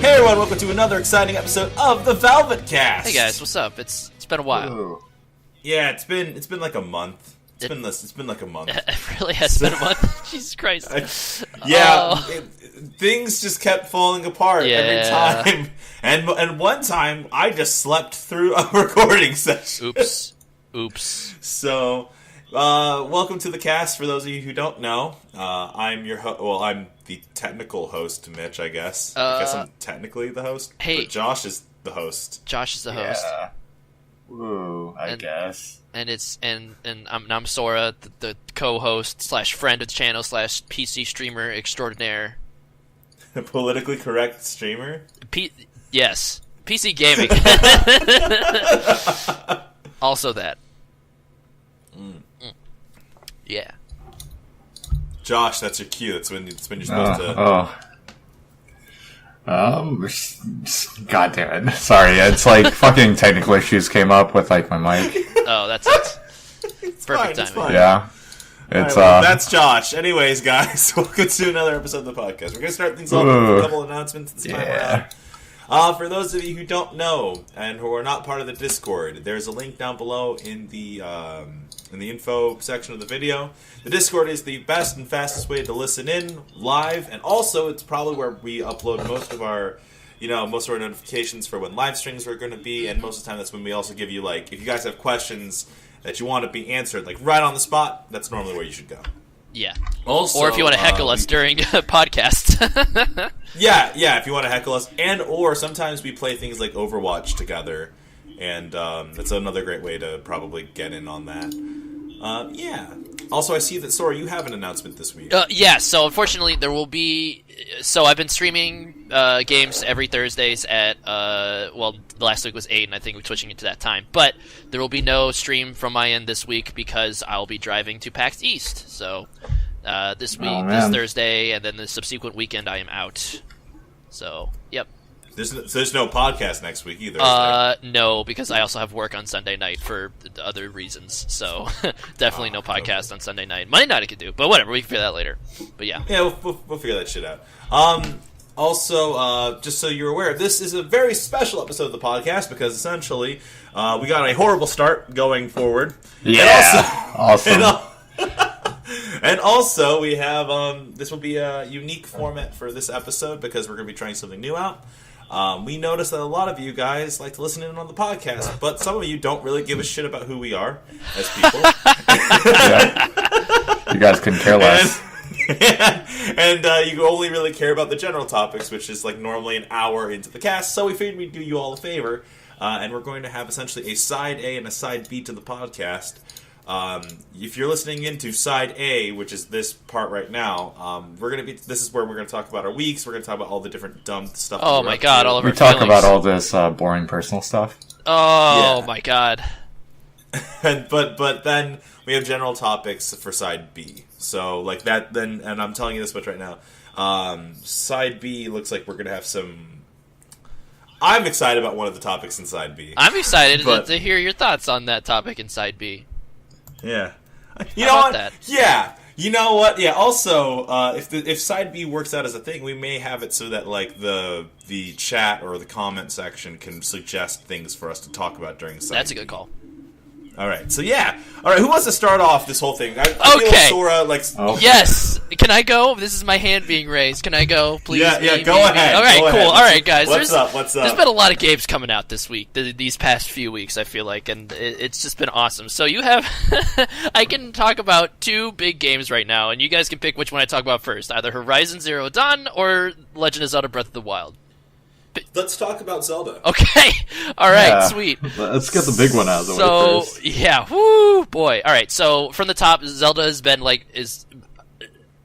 Hey everyone, welcome to another exciting episode of the Velvet Cast. Hey guys, what's up? It's been a while. Ooh. Yeah, it's been like a month. It's been like a month. It really has been a month. Jesus Christ. Things just kept falling apart every Yeah. time. And one time I just slept through a recording session. Oops. So, welcome to the cast. For those of you who don't know, I'm I'm the technical host, Mitch. I guess I'm technically the host. Hey. But Josh is the host. Josh is the host. Yeah. Ooh, I guess. And I'm Sora, the co-host / friend of the channel / PC streamer extraordinaire. Politically correct streamer. Yes, PC gaming. Also that. Yeah. Josh, that's your cue. That's when you're supposed to. God damn it. Sorry, it's like fucking technical issues came up with like my mic. Oh, that's it. It's Perfect fine, it's timing. fine. Yeah. It's that's Josh. Anyways, guys, welcome to another episode of the podcast. We're gonna start things off with a couple announcements this time around. For those of you who don't know and who are not part of the Discord, there's a link down below in the info section of the video. The Discord is the best and fastest way to listen in live, and also it's probably where we upload most of our notifications for when live streams are going to be, and most of the time that's when we also give you, like, if you guys have questions that you want to be answered, like, right on the spot, that's normally where you should go. Yeah. Also, Or if you want to heckle us during a podcast. Yeah, if you want to heckle us, or sometimes we play things like Overwatch together, and that's another great way to probably get in on that. Yeah. Also, I see that, Sora, you have an announcement this week. Yeah, so unfortunately there will be... So I've been streaming games every Thursdays at... last week was 8, and I think we're switching it to that time. But there will be no stream from my end this week because I'll be driving to PAX East. So this week, this Thursday, and then the subsequent weekend I am out. So, yep. There's no podcast next week either. No, because I also have work on Sunday night for other reasons. So definitely no podcast on Sunday night. Monday night I could do, but whatever, we can figure that later. But yeah. Yeah, we'll figure that shit out. Also, just so you're aware, this is a very special episode of the podcast because essentially we got a horrible start going forward. Yeah, awesome. And also, we have this will be a unique format for this episode because we're going to be trying something new out. We noticed that a lot of you guys like to listen in on the podcast, but some of you don't really give a shit about who we are as people. Yeah. You guys couldn't care less. And you only really care about the general topics, which is like normally an hour into the cast. So we figured we'd do you all a favor, and we're going to have essentially a side A and a side B to the podcast. If you're listening into side A, which is this part right now, this is where we're gonna talk about our weeks. We're gonna talk about all the different dumb stuff. Oh my god, all of our We talk feelings. about all this boring personal stuff. Oh Yeah. my god. but then we have general topics for side B. So like that then, and I'm telling you this much right now. Side B looks like we're gonna have some. I'm excited about one of the topics in side B. I'm excited But- to hear your thoughts on that topic in side B. Yeah. You How know about what? that? Yeah. You know what? Yeah. Also, if side B works out as a thing, we may have it so that like the chat or the comment section can suggest things for us to talk about during side. That's a good call. All right. So yeah. All right. Who wants to start off this whole thing? I feel Okay. Sora like. Oh. Yes! Can I go? This is my hand being raised. Can I go? Please? Yeah. Me, Go me, me. ahead. Alright, Go cool. ahead. Alright, guys. What's up? There's been a lot of games coming out this week, these past few weeks, I feel like, and it's just been awesome. So you have... I can talk about 2 big games right now, and you guys can pick which one I talk about first. Either Horizon Zero Dawn or Legend of Zelda Breath of the Wild. Let's talk about Zelda. Okay. Alright, Yeah. sweet. Let's get the big one out of the way So, first. yeah, whoo, boy. Alright, so from the top, Zelda has been, is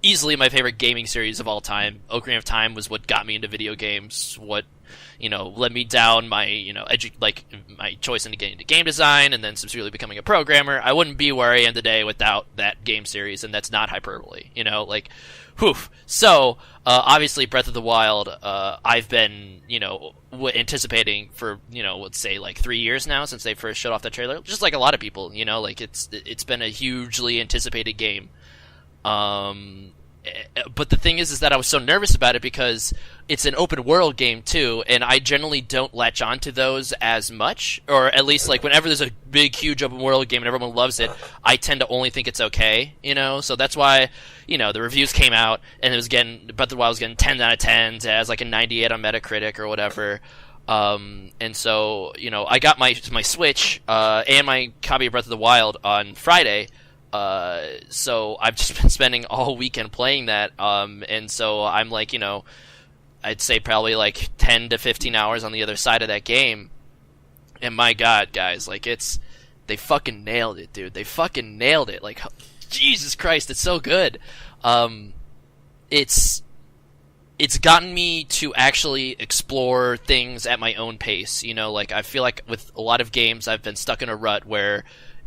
easily my favorite gaming series of all time. Ocarina of Time was what got me into video games, what, led me down my, my choice into getting into game design, and then subsequently becoming a programmer. I wouldn't be where I am today without that game series, and that's not hyperbole, whew. So, obviously, Breath of the Wild, I've been, anticipating for, let's say, 3 years now since they first showed off that trailer. Just like a lot of people, it's been a hugely anticipated game. but the thing is that I was so nervous about it because it's an open world game too, and I generally don't latch onto those as much, or at least like whenever there's a big, huge open world game and everyone loves it, I tend to only think it's okay, so that's why, the reviews came out and it was getting, Breath of the Wild was getting 10 out of 10, it has like a 98 on Metacritic or whatever, and so, I got my Switch, and my copy of Breath of the Wild on Friday. So I've just been spending all weekend playing that, and so I'm like, I'd say probably like 10 to 15 hours on the other side of that game, and my god, guys, like they fucking nailed it, dude. They fucking nailed it. Like, Jesus Christ, it's so good. It's gotten me to actually explore things at my own pace, like I feel like with a lot of games I've been stuck in a rut where,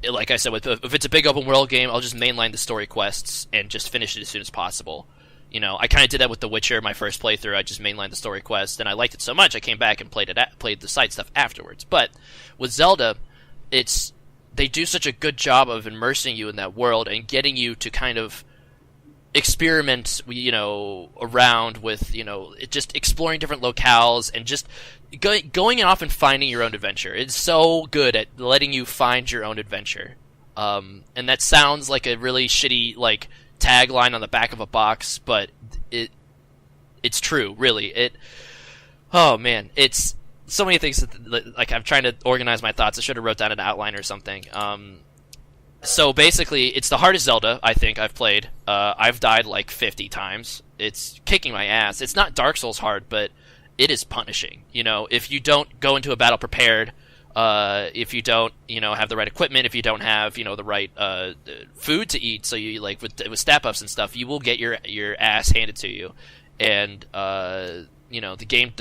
like I said, if it's a big open world game, I'll just mainline the story quests and just finish it as soon as possible. I kind of did that with The Witcher, my first playthrough. I just mainlined the story quest, and I liked it so much I came back and played the side stuff afterwards. But with Zelda, they do such a good job of immersing you in that world and getting you to kind of experiment, around with, just exploring different locales and just going off and finding your own adventure. It's so good at letting you find your own adventure. And that sounds like a really shitty, like, tagline on the back of a box, but it's true, really. Oh man, it's so many things that, like, I'm trying to organize my thoughts. I should have wrote down an outline or something. So basically, it's the hardest Zelda I think I've played. I've died like 50 times. It's kicking my ass. It's not Dark Souls hard, but it is punishing. If you don't go into a battle prepared, if you don't, have the right equipment, if you don't have, the right food to eat, so you like with stat buffs and stuff, you will get your ass handed to you, and the game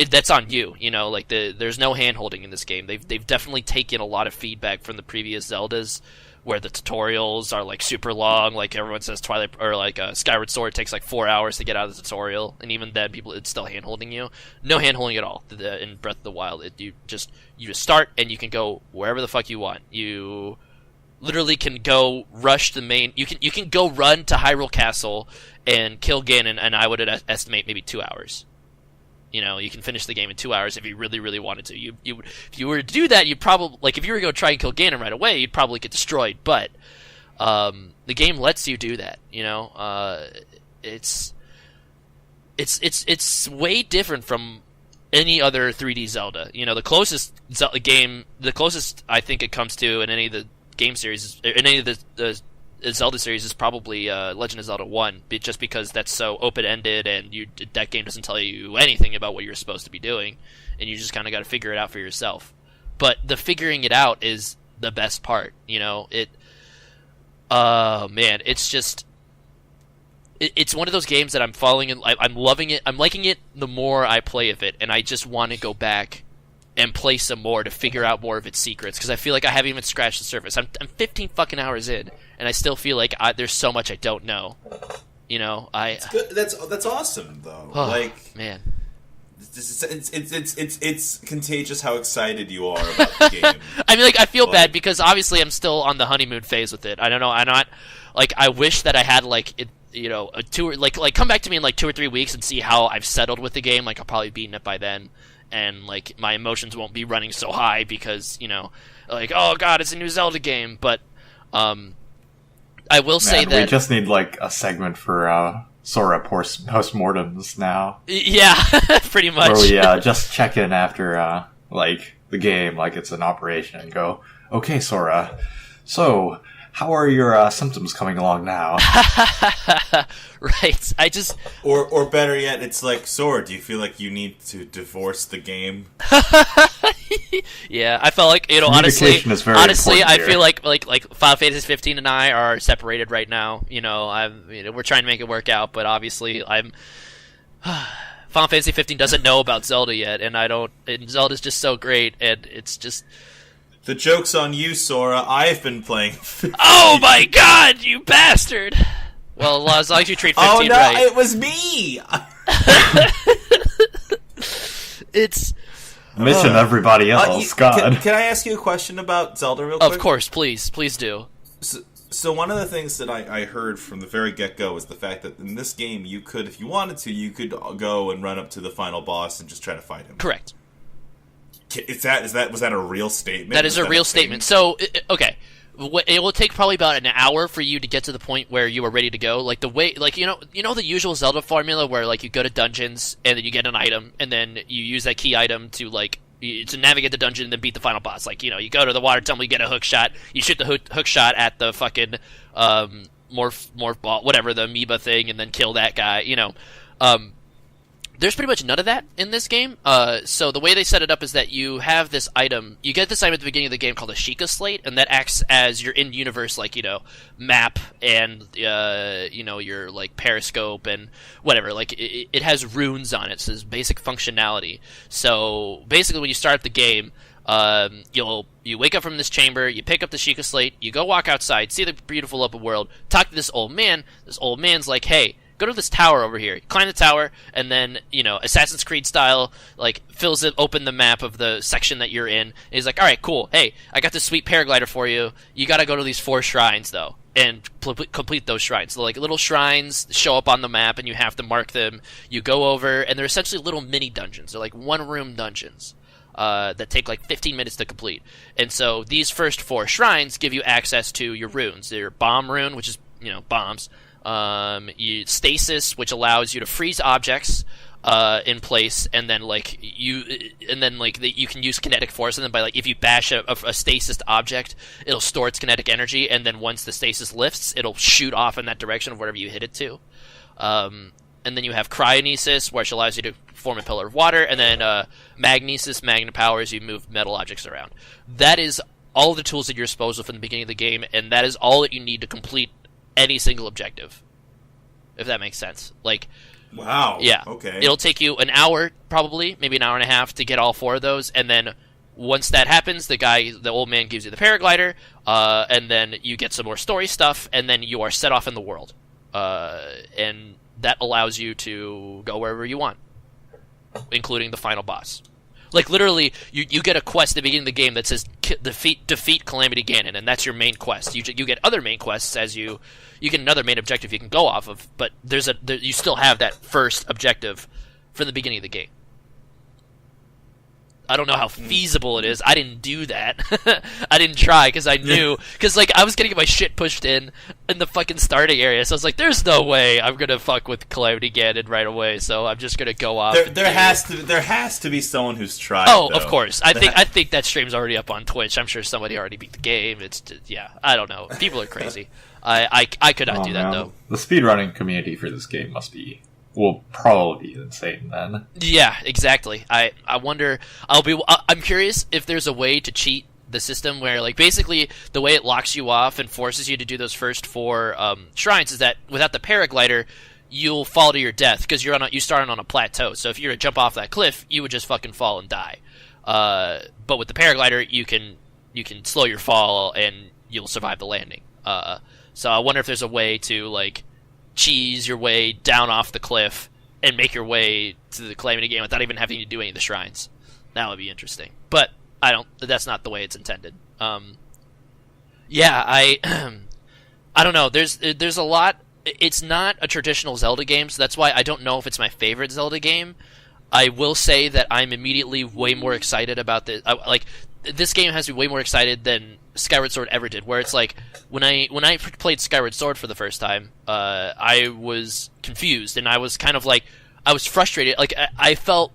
that's on you. There's no hand holding in this game. They've definitely taken a lot of feedback from the previous Zeldas, where the tutorials are like super long. Like everyone says, Twilight or like Skyward Sword takes like 4 hours to get out of the tutorial, and even then, it's still hand holding you. No hand holding at all in Breath of the Wild. You just start and you can go wherever the fuck you want. You literally can go rush the main. You can go run to Hyrule Castle and kill Ganon, and I would estimate maybe 2 hours. You can finish the game in 2 hours if you really, really wanted to. If you were to do that, you'd probably, like, if you were to go try and kill Ganon right away, you'd probably get destroyed. But the game lets you do that. It's way different from any other 3D Zelda. The closest the closest I think it comes to in any of the game series, in any of the Zelda series, is probably Legend of Zelda 1, just because that's so open-ended and that game doesn't tell you anything about what you're supposed to be doing, and you just kind of got to figure it out for yourself. But the figuring it out is the best part, man, it's just... It's one of those games that I'm falling in... I'm loving it. I'm liking it the more I play of it, and I just want to go back and play some more to figure out more of its secrets, because I feel like I haven't even scratched the surface. I'm 15 fucking hours in, and I still feel like there's so much I don't know. It's good. That's awesome though. Like, man, it's contagious how excited you are about the game. I mean, like, I feel bad because obviously I'm still on the honeymoon phase with it. I don't know. I'm not like, I wish that I had like it. A 2 like come back to me in like 2 or 3 weeks and see how I've settled with the game. Like, I'll probably beaten it by then. And, like, my emotions won't be running so high because, like, oh god, it's a new Zelda game. But, I will say that... we just need, like, a segment for, Sora postmortems now. Yeah, pretty much. Where we, just check in after, like, the game, like it's an operation, and go, okay, Sora, so... how are your symptoms coming along now? Right. I just... Or better yet, it's like, Sora, do you feel like you need to divorce the game? Yeah, I felt like, honestly, I feel like Final Fantasy 15 and I are separated right now. We're trying to make it work out, but obviously I'm... Final Fantasy 15 doesn't know about Zelda yet, and Zelda's just so great, and it's just... The joke's on you, Sora. I've been playing 15. Oh my god, you bastard! Well, as long as you treat 15 right. It was me! It's... Mission everybody else, God. Can I ask you a question about Zelda real quick? Of course, please do. So one of the things that I heard from the very get-go is the fact that in this game you could, if you wanted to, you could go and run up to the final boss and just try to fight him. Correct. Was that a real statement? That is a real statement. So, okay. It will take probably about an hour for you to get to the point where you are ready to go. Like the way, like you know the usual Zelda formula where like you go to dungeons and then you get an item and then you use that key item to navigate the dungeon and then beat the final boss. Like you go to the water temple, you get a hook shot, you shoot the hook shot at the fucking morph ball, whatever, the amoeba thing, and then kill that guy. There's pretty much none of that in this game. So the way they set it up is that you have this item. You get this item at the beginning of the game called a Sheikah Slate, and that acts as your in-universe, like, map and, your, like, periscope and whatever. Like, it has runes on it, so it's basic functionality. So basically when you start the game, you wake up from this chamber, you pick up the Sheikah Slate, you go walk outside, see the beautiful open world, talk to this old man. This old man's like, hey, go to this tower over here. You climb the tower, and then, Assassin's Creed style, like, fills it open the map of the section that you're in. And he's like, alright, cool. Hey, I got this sweet paraglider for you. You gotta go to these 4 shrines, though, and complete those shrines. So, like, little shrines show up on the map, and you have to mark them. You go over, and they're essentially little mini dungeons. They're like one-room dungeons that take, like, 15 minutes to complete. And so these first 4 shrines give you access to your runes. Your bomb rune, which is, bombs. Stasis, which allows you to freeze objects in place, and then you can use kinetic force, and then by if you bash a stasis object, it'll store its kinetic energy, and then once the stasis lifts, it'll shoot off in that direction of whatever you hit it to. And then you have cryonesis, which allows you to form a pillar of water, and then magnesis, magnet powers, you move metal objects around. That is all the tools at your disposal from the beginning of the game, and that is all that you need to complete any single objective, if that makes sense. Wow. Yeah. Okay. It'll take you an hour, probably, maybe an hour and a half, to get all 4 of those, and then once that happens, the old man gives you the paraglider, and then you get some more story stuff, and then you are set off in the world, and that allows you to go wherever you want, including the final boss. Like, literally, you get a quest at the beginning of the game that says defeat Calamity Ganon, and that's your main quest. You get other main quests as you get another main objective you can go off of, but you still have that first objective from the beginning of the game. I don't know how feasible it is. I didn't do that. I didn't try because I knew. Because, I was going to get my shit pushed in the fucking starting area. So I was like, there's no way I'm going to fuck with Calamity Ganon right away. So I'm just going to go off. There has to be someone who's tried. Oh, though. Of course. I think that stream's already up on Twitch. I'm sure somebody already beat the game. It's just, I don't know. People are crazy. I could not do that, though. The speedrunning community for this game will probably be insane then. Yeah, exactly. I wonder. I'm curious if there's a way to cheat the system where, basically the way it locks you off and forces you to do those first 4 shrines is that without the paraglider, you'll fall to your death because you start on a plateau. So if you were to jump off that cliff, you would just fucking fall and die. But with the paraglider, you can slow your fall and you'll survive the landing. So I wonder if there's a way to cheese your way down off the cliff and make your way to the Calamity game without even having to do any of the shrines. That would be interesting. But that's not the way it's intended. I don't know. There's a lot. It's not a traditional Zelda game, so that's why I don't know if it's my favorite Zelda game. I will say that I'm immediately way more excited about this. This game has me way more excited than Skyward Sword ever did, where it's when I played Skyward Sword for the first time, I was confused, and I was kind of I was frustrated. I felt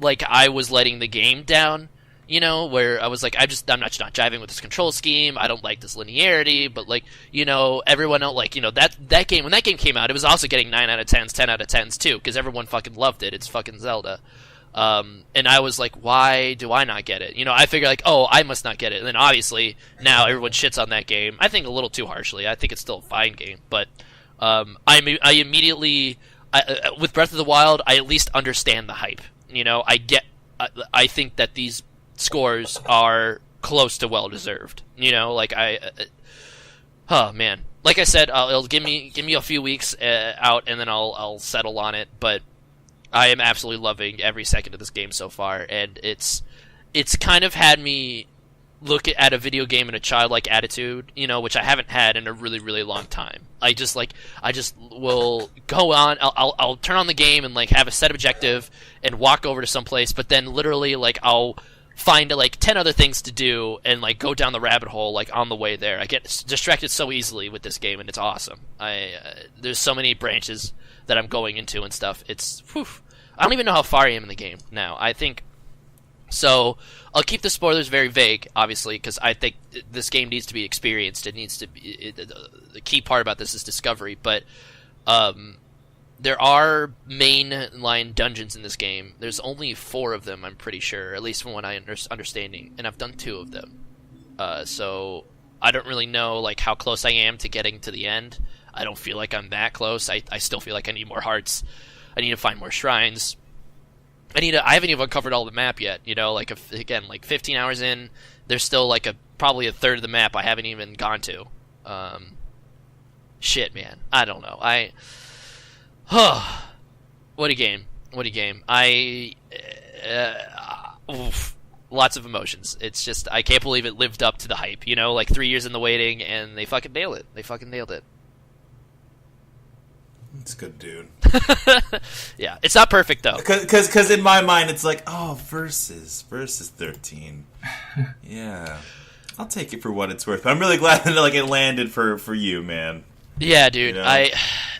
like I was letting the game down, where I was I'm not jiving with this control scheme. I don't like this linearity, but everyone else, that game, when that game came out, it was also getting 9 out of 10s, 10 out of 10s too, because everyone fucking loved it. It's fucking Zelda. And I was like, why do I not get it? I figure I must not get it. And then obviously now everyone shits on that game. I think a little too harshly. I think it's still a fine game, but I immediately with Breath of the Wild, I at least understand the hype. I think that these scores are close to well deserved. Oh man, like I said, it'll give me a few weeks out, and then I'll settle on it, but I am absolutely loving every second of this game so far, and it's kind of had me look at a video game in a childlike attitude, which I haven't had in a really, really long time. I just will go on. I'll turn on the game and like have a set objective and walk over to some place, but then literally like I'll find like 10 other things to do and like go down the rabbit hole like on the way there. I get distracted so easily with this game, and it's awesome. There's so many branches that I'm going into and stuff. It's I don't even know how far I am in the game now. I think so. I'll keep the spoilers very vague, obviously, because I think this game needs to be experienced. It needs to be the key part about this is discovery. But there are mainline dungeons in this game. There's only 4 of them, I'm pretty sure, at least from what I understanding, and I've done 2 of them. So I don't really know like how close I am to getting to the end. I don't feel like I'm that close. I still feel like I need more hearts. I need to find more shrines. I haven't even covered all the map yet. Like like 15 hours in, there's still like probably a third of the map I haven't even gone to. Shit, man, I don't know. What a game! What a game! Lots of emotions. It's just I can't believe it lived up to the hype. Like 3 years in the waiting, and they fucking nailed it. They fucking nailed it. It's good, dude. Yeah, it's not perfect though. Because in my mind, it's like, versus 13. Yeah, I'll take it for what it's worth. But I'm really glad that like it landed for you, man. Yeah, dude.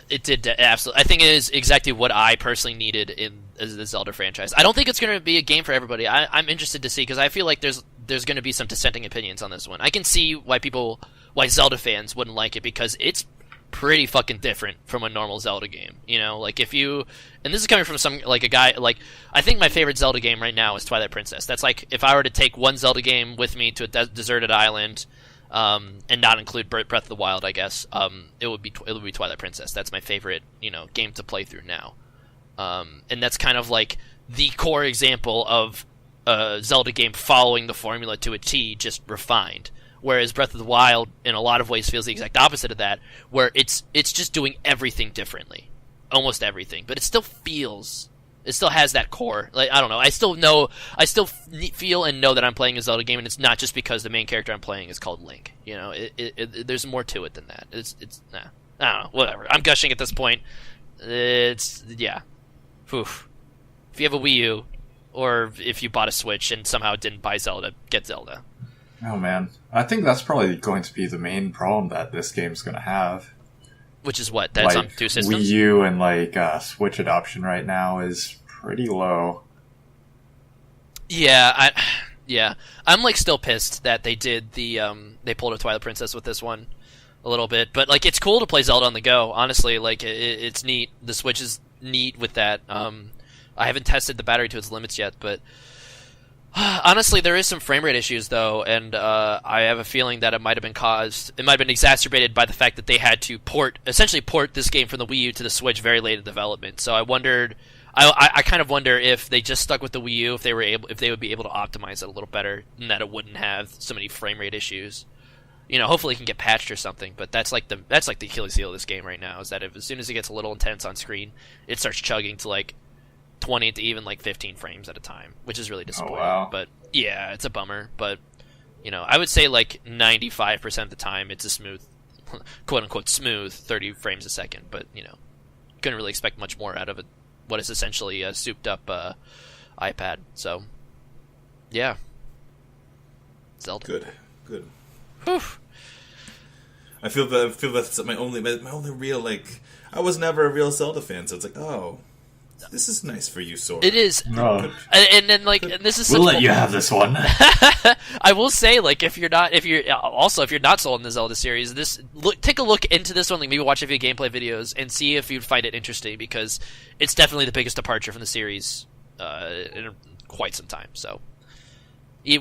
It did absolutely. I think it is exactly what I personally needed in the Zelda franchise. I don't think it's going to be a game for everybody. I'm interested to see because I feel like there's going to be some dissenting opinions on this one. I can see why Zelda fans wouldn't like it because it's pretty fucking different from a normal Zelda game. Like if you, and this is coming from a guy, like, I think my favorite Zelda game right now is Twilight Princess. That's like, if I were to take one Zelda game with me to a deserted island, and not include Breath of the Wild, I guess, it would be Twilight Princess. That's my favorite, game to play through now. And that's kind of like the core example of a Zelda game following the formula to a T, just refined. Whereas Breath of the Wild, in a lot of ways, feels the exact opposite of that, where it's just doing everything differently, almost everything. But it still has that core. Like I don't know, I still feel and know that I'm playing a Zelda game, and it's not just because the main character I'm playing is called Link. There's more to it than that. I don't know, whatever. I'm gushing at this point. Yeah. Oof. If you have a Wii U, or if you bought a Switch and somehow didn't buy Zelda, get Zelda. Oh man, I think that's probably going to be the main problem that this game's going to have. Which is what? That's on 2 systems? Wii U and Switch adoption right now is pretty low. Yeah, I'm still pissed that they did they pulled a Twilight Princess with this one a little bit, but it's cool to play Zelda on the go. Honestly, it's neat. The Switch is neat with that. I haven't tested the battery to its limits yet, but honestly, there is some frame rate issues though, and I have a feeling that it might have been exacerbated by the fact that they had to essentially port this game from the Wii U to the Switch very late in development. So I wondered, I kind of wonder if they just stuck with the Wii U, if they would be able to optimize it a little better, and that it wouldn't have so many frame rate issues. Hopefully it can get patched or something. But that's like the Achilles heel of this game right now, is that as soon as it gets a little intense on screen, it starts chugging to 20 to even 15 frames at a time, which is really disappointing. Oh, wow. But yeah, it's a bummer. But I would say 95% of the time it's a smooth, quote unquote smooth 30 frames a second. But couldn't really expect much more out of what is essentially a souped up iPad. So yeah, Zelda. Good. Whew. I feel that's my only real I was never a real Zelda fan, so it's this is nice for you, Sora. It is. No. And then this is. We'll let you have this one. I will say, if you're not sold in the Zelda series, take a look into this one. Maybe watch a few gameplay videos and see if you'd find it interesting, because it's definitely the biggest departure from the series in quite some time. So,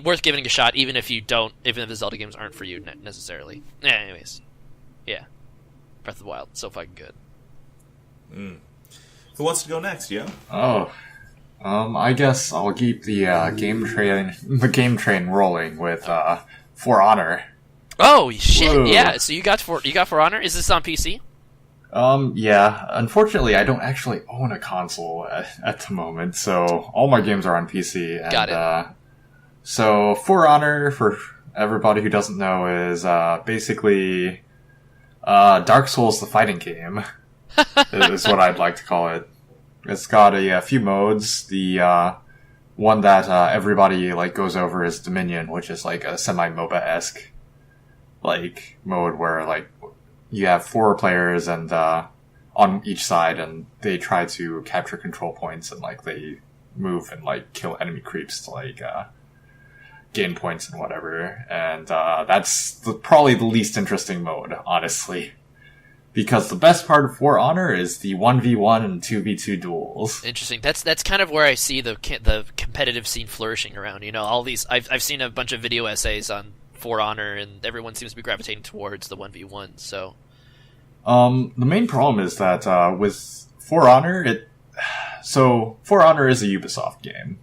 worth giving a shot, even if the Zelda games aren't for you necessarily. Anyways, yeah, Breath of the Wild, so fucking good. Who wants to go next, yo? Oh, I guess I'll keep the game train rolling with For Honor. Oh shit! Whoa. Yeah, so you got For Honor. Is this on PC? Yeah. Unfortunately, I don't actually own a console at the moment, so all my games are on PC. And, Got it. So For Honor, everybody who doesn't know, is basically Dark Souls, the fighting game, is what I'd like to call it. It's got a few modes. The one that everybody like goes over is Dominion, which is like a semi-MOBA-esque like mode where like you have 4 players and on each side, and they try to capture control points, and like they move and like kill enemy creeps to like gain points and whatever. And that's probably the least interesting mode, honestly. Because the best part of For Honor is the 1v1 and 2v2 duels. Interesting. That's kind of where I see the competitive scene flourishing around. You know, all these I've seen a bunch of video essays on For Honor, and everyone seems to be gravitating towards the 1v1. So, the main problem is that with For Honor, For Honor is a Ubisoft game.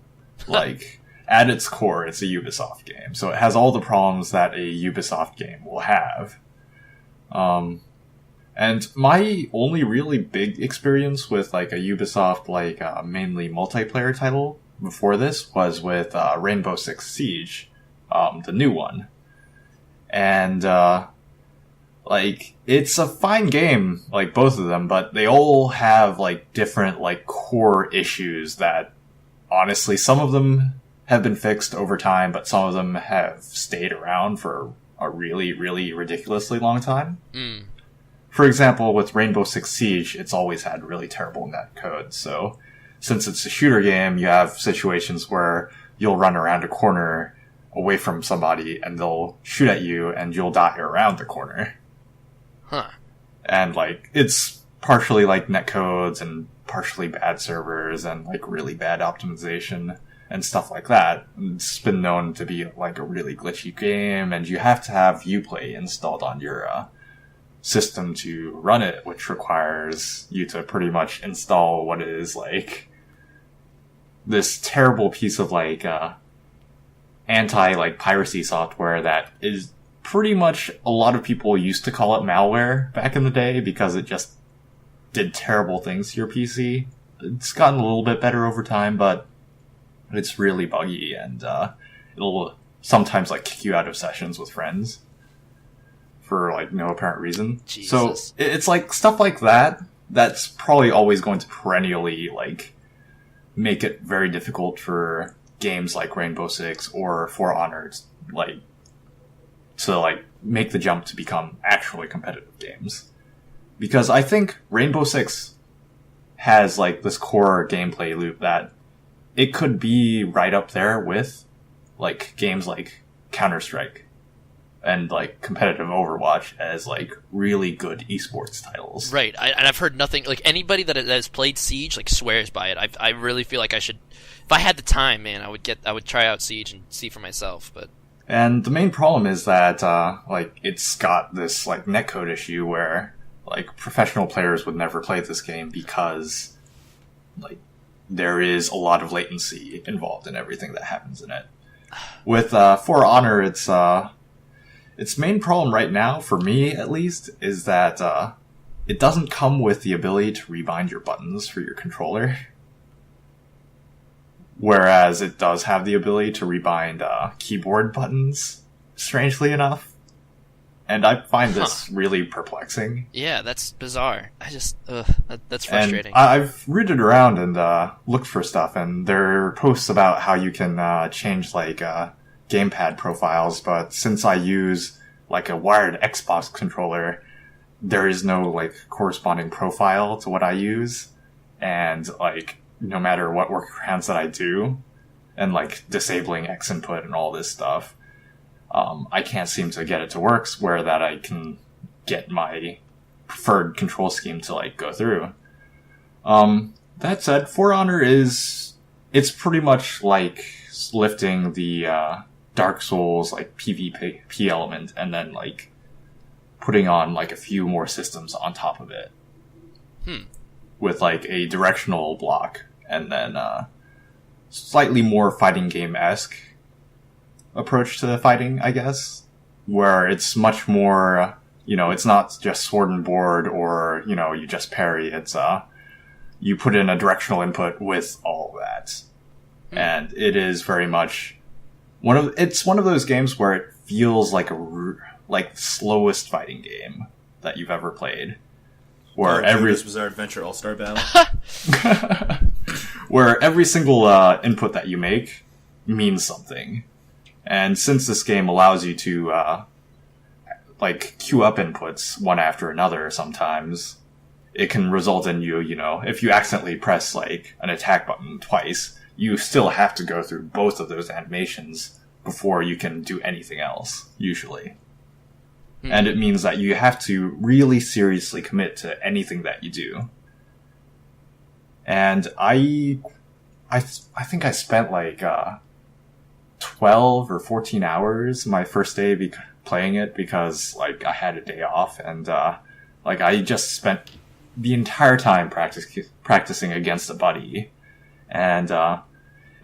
Like, at its core, it's a Ubisoft game, so it has all the problems that a Ubisoft game will have. And my only really big experience with like a Ubisoft like mainly multiplayer title before this was with Rainbow Six Siege, the new one. And like it's a fine game, like both of them, but they all have like different like core issues that honestly some of them have been fixed over time, but some of them have stayed around for a really, really ridiculously long time. For example, with Rainbow Six Siege, it's always had really terrible netcode. So, since it's a shooter game, you have situations where you'll run around a corner away from somebody, and they'll shoot at you, and you'll die around the corner. Huh. And, like, it's partially, like, netcodes, and partially bad servers, and, like, really bad optimization, and stuff like that. It's been known to be, like, a really glitchy game, and you have to have Uplay installed on your, system to run it, which requires you to pretty much install what is like this terrible piece of like anti like piracy software that is pretty much, a lot of people used to call it malware back in the day because it just did terrible things to your PC. It's gotten a little bit better over time, but it's really buggy, and it'll sometimes like kick you out of sessions with friends for like no apparent reason. Jesus. So it's like stuff like that that's probably always going to perennially like make it very difficult for games like Rainbow Six or For Honor like to like make the jump to become actually competitive games. Because I think Rainbow Six has like this core gameplay loop that it could be right up there with like games like Counter-Strike and like competitive Overwatch as like really good esports titles. Right, and I've heard nothing, like anybody that has played Siege like swears by it. I really feel like I should, if I had the time, man, I would try out Siege and see for myself. But and the main problem is that like it's got this like netcode issue where like professional players would never play this game because like there is a lot of latency involved in everything that happens in it. With For Honor, its main problem right now, for me at least, is that it doesn't come with the ability to rebind your buttons for your controller. Whereas it does have the ability to rebind keyboard buttons, strangely enough. And I find this really perplexing. yeah, that's bizarre. That's frustrating. And I've rooted around and looked for stuff, and there are posts about how you can change like gamepad profiles, but since I use like a wired Xbox controller, there is no like corresponding profile to what I use, and like no matter what workarounds that I do, and like disabling X input and all this stuff, I can't seem to get it to work where that I can get my preferred control scheme to like go through. That said, For Honor it's pretty much like lifting the Dark Souls like PvP element and then like putting on like a few more systems on top of it. With like a directional block and then slightly more fighting game-esque approach to the fighting, I guess, where it's much more, it's not just sword and board or, you just parry. It's, you put in a directional input with all that. And it is very much it's one of those games where it feels like like the slowest fighting game that you've ever played. Where JoJo's Bizarre Adventure All-Star Battle. where every single input that you make means something. And since this game allows you to like queue up inputs one after another sometimes, it can result in you know, if you accidentally press like an attack button twice, you still have to go through both of those animations before you can do anything else, usually. And it means that you have to really seriously commit to anything that you do. And I think I spent like 12 or 14 hours my first day playing it because like I had a day off, and like I just spent the entire time practicing against a buddy. And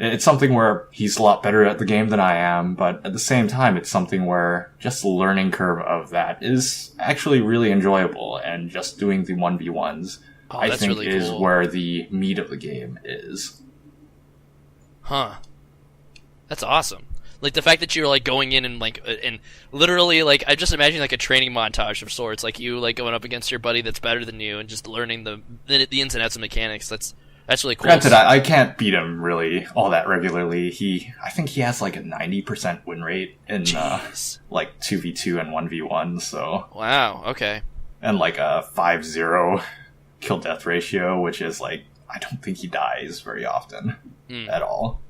it's something where he's a lot better at the game than I am, but at the same time, it's something where just the learning curve of that is actually really enjoyable, and just doing the 1v1s, I think, really is cool. Where the meat of the game is. Huh. That's awesome. Like, the fact that you're, like, going in and, like, and literally, like, I just imagine, like, a training montage of sorts, like, you, like, going up against your buddy that's better than you and just learning the ins and outs of mechanics. That's really cool. Granted, I can't beat him really all that regularly. I think he has like a 90% win rate in like 2v2 and 1v1, so... Wow, okay. And like a 5-0 kill death ratio, which is like, I don't think he dies very often at all.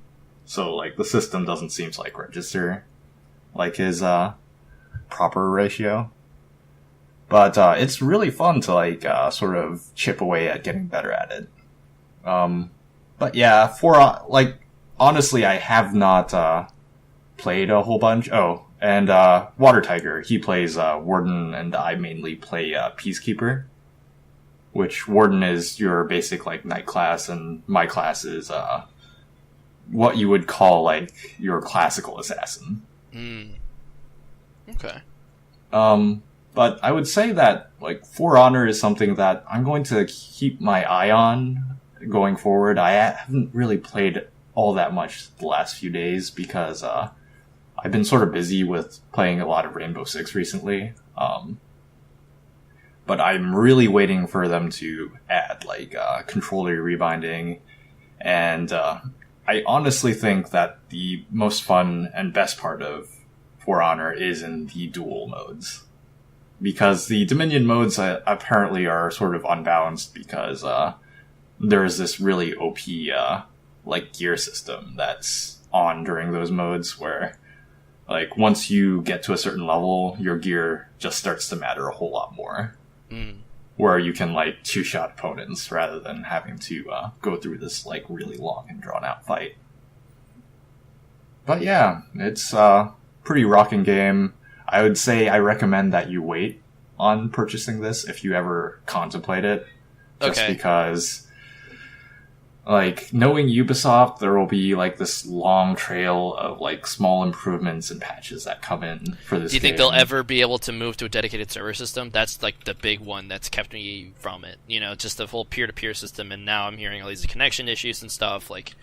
So like the system doesn't seem to like register like his proper ratio. But it's really fun to like sort of chip away at getting better at it. But yeah, like, honestly, I have not, played a whole bunch. Oh, and, Water Tiger, he plays, Warden, and I mainly play, Peacekeeper. Which, Warden is your basic, like, knight class, and my class is, what you would call, like, your classical assassin. Okay. But I would say that, like, For Honor is something that I'm going to keep my eye on going forward. I haven't really played all that much the last few days because I've been sort of busy with playing a lot of Rainbow Six recently. But I'm really waiting for them to add like controller rebinding, and I honestly think that the most fun and best part of For Honor is in the duel modes, because the Dominion modes apparently are sort of unbalanced because there's this really OP, like, gear system that's on during those modes where, like, once you get to a certain level, your gear just starts to matter a whole lot more. Where you can, like, two-shot opponents rather than having to go through this, like, really long and drawn-out fight. But yeah, it's a pretty rocking game. I would say I recommend that you wait on purchasing this if you ever contemplate it. Just because... like, knowing Ubisoft, there will be, like, this long trail of, like, small improvements and patches that come in for this game. Do you think they'll ever be able to move to a dedicated server system? That's, like, the big one that's kept me from it. You know, just the whole peer-to-peer system, and now I'm hearing all these connection issues and stuff. Like,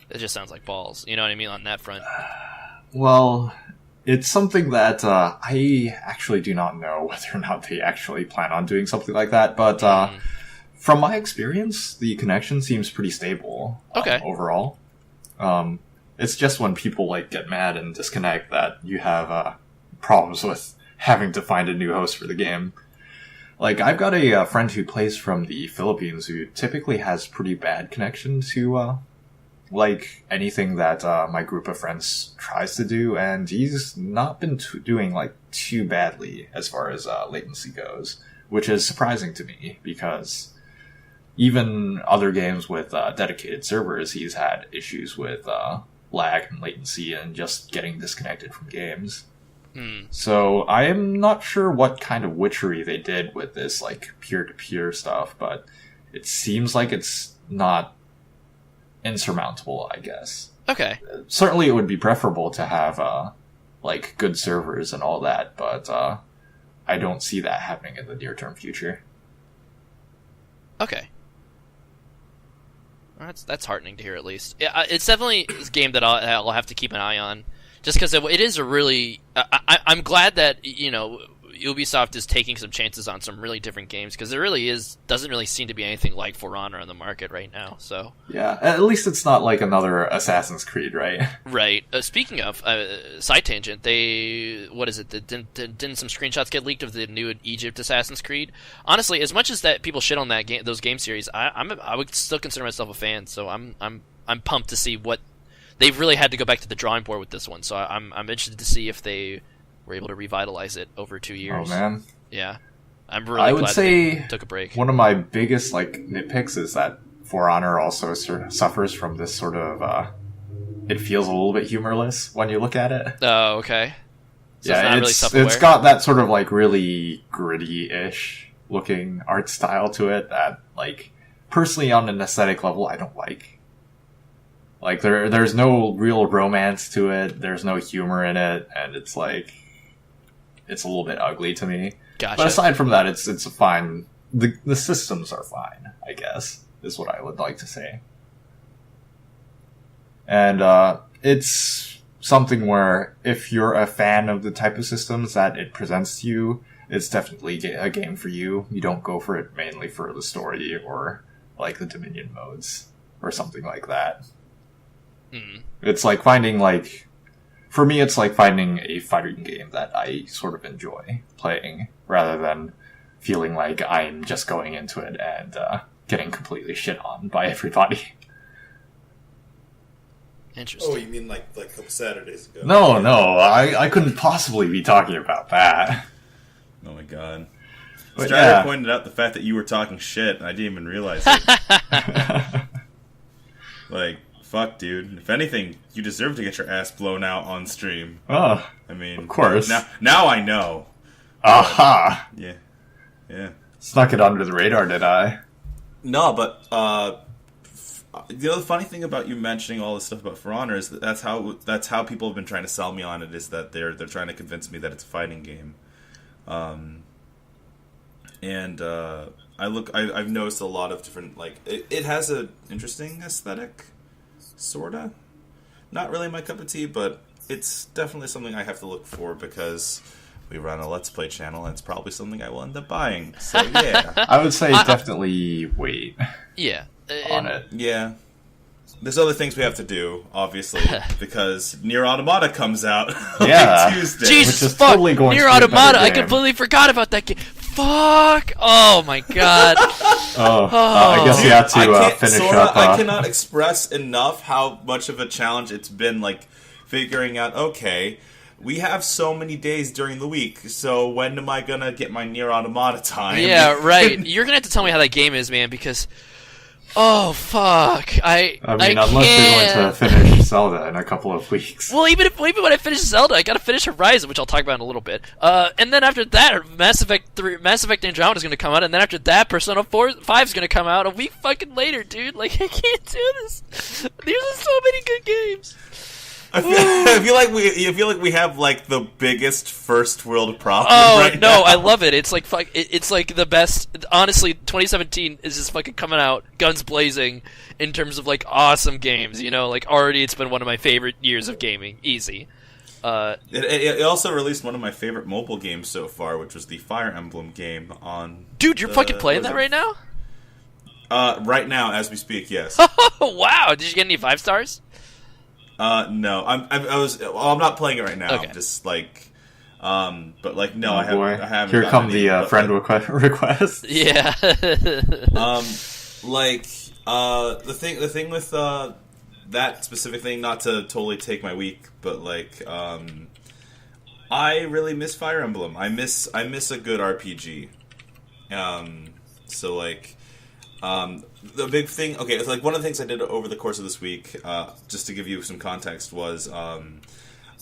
it just sounds like balls. You know what I mean on that front? Well, it's something that I actually do not know whether or not they actually plan on doing something like that, but... from my experience, the connection seems pretty stable overall. It's just when people like get mad and disconnect that you have problems with having to find a new host for the game. Like, I've got a friend who plays from the Philippines who typically has pretty bad connection to like anything that my group of friends tries to do, and he's not been doing like too badly as far as latency goes, which is surprising to me because even other games with dedicated servers, he's had issues with lag and latency and just getting disconnected from games. So I am not sure what kind of witchery they did with this like peer-to-peer stuff, but it seems like it's not insurmountable, I guess. Okay. Certainly it would be preferable to have like good servers and all that, but I don't see that happening in the near-term future. Okay. That's heartening to hear, at least. Yeah, it's definitely a game that I'll have to keep an eye on, just because it is a really. I'm glad that Ubisoft is taking some chances on some really different games, because there really doesn't really seem to be anything like For Honor on the market right now. So yeah, at least it's not like another Assassin's Creed, right? Right. Speaking of side tangent, didn't some screenshots get leaked of the new Egypt Assassin's Creed? Honestly, as much as that people shit on those game series, I would still consider myself a fan. So I'm pumped to see what they've really had to go back to the drawing board with this one. So I'm interested to see if they were able to revitalize it over 2 years. Oh man, yeah, I'm really glad they took a break. One of my biggest nitpicks is that For Honor also suffers from this sort of it feels a little bit humorless when you look at it. Oh, okay. So yeah, it's got that sort of really gritty-ish looking art style to it that personally on an aesthetic level I don't like. There's no real romance to it. There's no humor in it, and it's a little bit ugly to me. Gotcha. But aside from that, it's a fine. The systems are fine, I guess, is what I would like to say. And it's something where if you're a fan of the type of systems that it presents to you, it's definitely a game for you. You don't go for it mainly for the story or the Dominion modes or something like that. Mm. It's like finding for me, it's like finding a fighting game that I sort of enjoy playing, rather than feeling like I'm just going into it and getting completely shit on by everybody. Interesting. Oh, you mean like a couple Saturdays ago? No, I couldn't possibly be talking about that. Oh my god. But Strider pointed out the fact that you were talking shit, and I didn't even realize it. Fuck, dude. If anything, you deserve to get your ass blown out on stream. Oh, I mean, of course. Now I know. Aha! Yeah. Snuck it under the radar, did I? No, but the funny thing about you mentioning all this stuff about For Honor is that's how people have been trying to sell me on it, is that they're trying to convince me that it's a fighting game. I've noticed a lot of different it has an interesting aesthetic. Sorta. Not really my cup of tea, but it's definitely something I have to look for because we run a Let's Play channel, and it's probably something I will end up buying. So, yeah. I would say definitely wait on it. Yeah. There's other things we have to do, obviously, because Nier Automata comes out on Tuesday. Jesus, which is fuck! Totally going Nier to be a better Automata, I game. completely forgot about that game. Fuck! Oh my god. I guess you have to finish up. I cannot express enough how much of a challenge it's been, figuring out, okay, we have so many days during the week, so when am I gonna get my Nier Automata time? Yeah, right. You're gonna have to tell me how that game is, man, because... Oh, fuck. I mean, unless you're going to finish Zelda in a couple of weeks. Well, even when I finish Zelda, I gotta finish Horizon, which I'll talk about in a little bit. And then after that, Mass Effect Andromeda is gonna come out, and then after that, Persona 5 is gonna come out a week fucking later, dude. I can't do this. There's so many good games. I feel like we have the biggest first world problem. Oh right no, now. I love it. It's it's the best. Honestly, 2017 is just fucking coming out guns blazing in terms of awesome games. Already it's been one of my favorite years of gaming. Easy. It also released one of my favorite mobile games so far, which was the Fire Emblem game on. Dude, you're fucking playing that right now? Right now, as we speak, yes. Oh wow! Did you get any 5 stars? No, I'm not playing it right now. Okay. I'm just no, I haven't. Here come the friend request. Yeah. The thing with that specific thing, not to totally take my week, but I really miss Fire Emblem. I miss a good RPG. The big thing, okay, it's one of the things I did over the course of this week, just to give you some context, was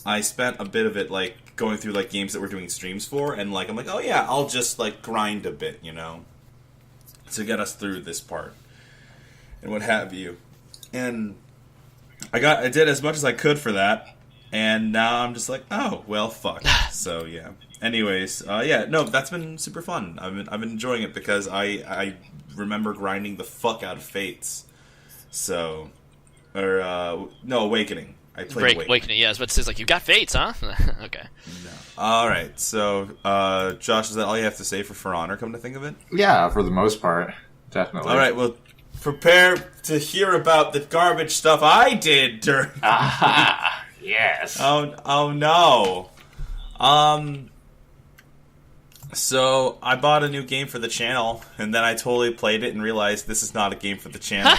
I spent a bit of it going through games that we're doing streams for, and I'm oh yeah, I'll just grind a bit, to get us through this part and what have you. And I did as much as I could for that, and now I'm just oh well, fuck. So yeah. Anyways, that's been super fun. I've been enjoying it because I remember grinding the fuck out of Fates. So, Awakening. I played Awakening. Yeah, but it's like you got Fates, huh? Okay. No. All right. So, Josh, is that all you have to say for Honor? Come to think of it. Yeah, for the most part, definitely. All right. Well, prepare to hear about the garbage stuff I did during. Aha! Yes. Oh no. So I bought a new game for the channel, and then I totally played it and realized this is not a game for the channel.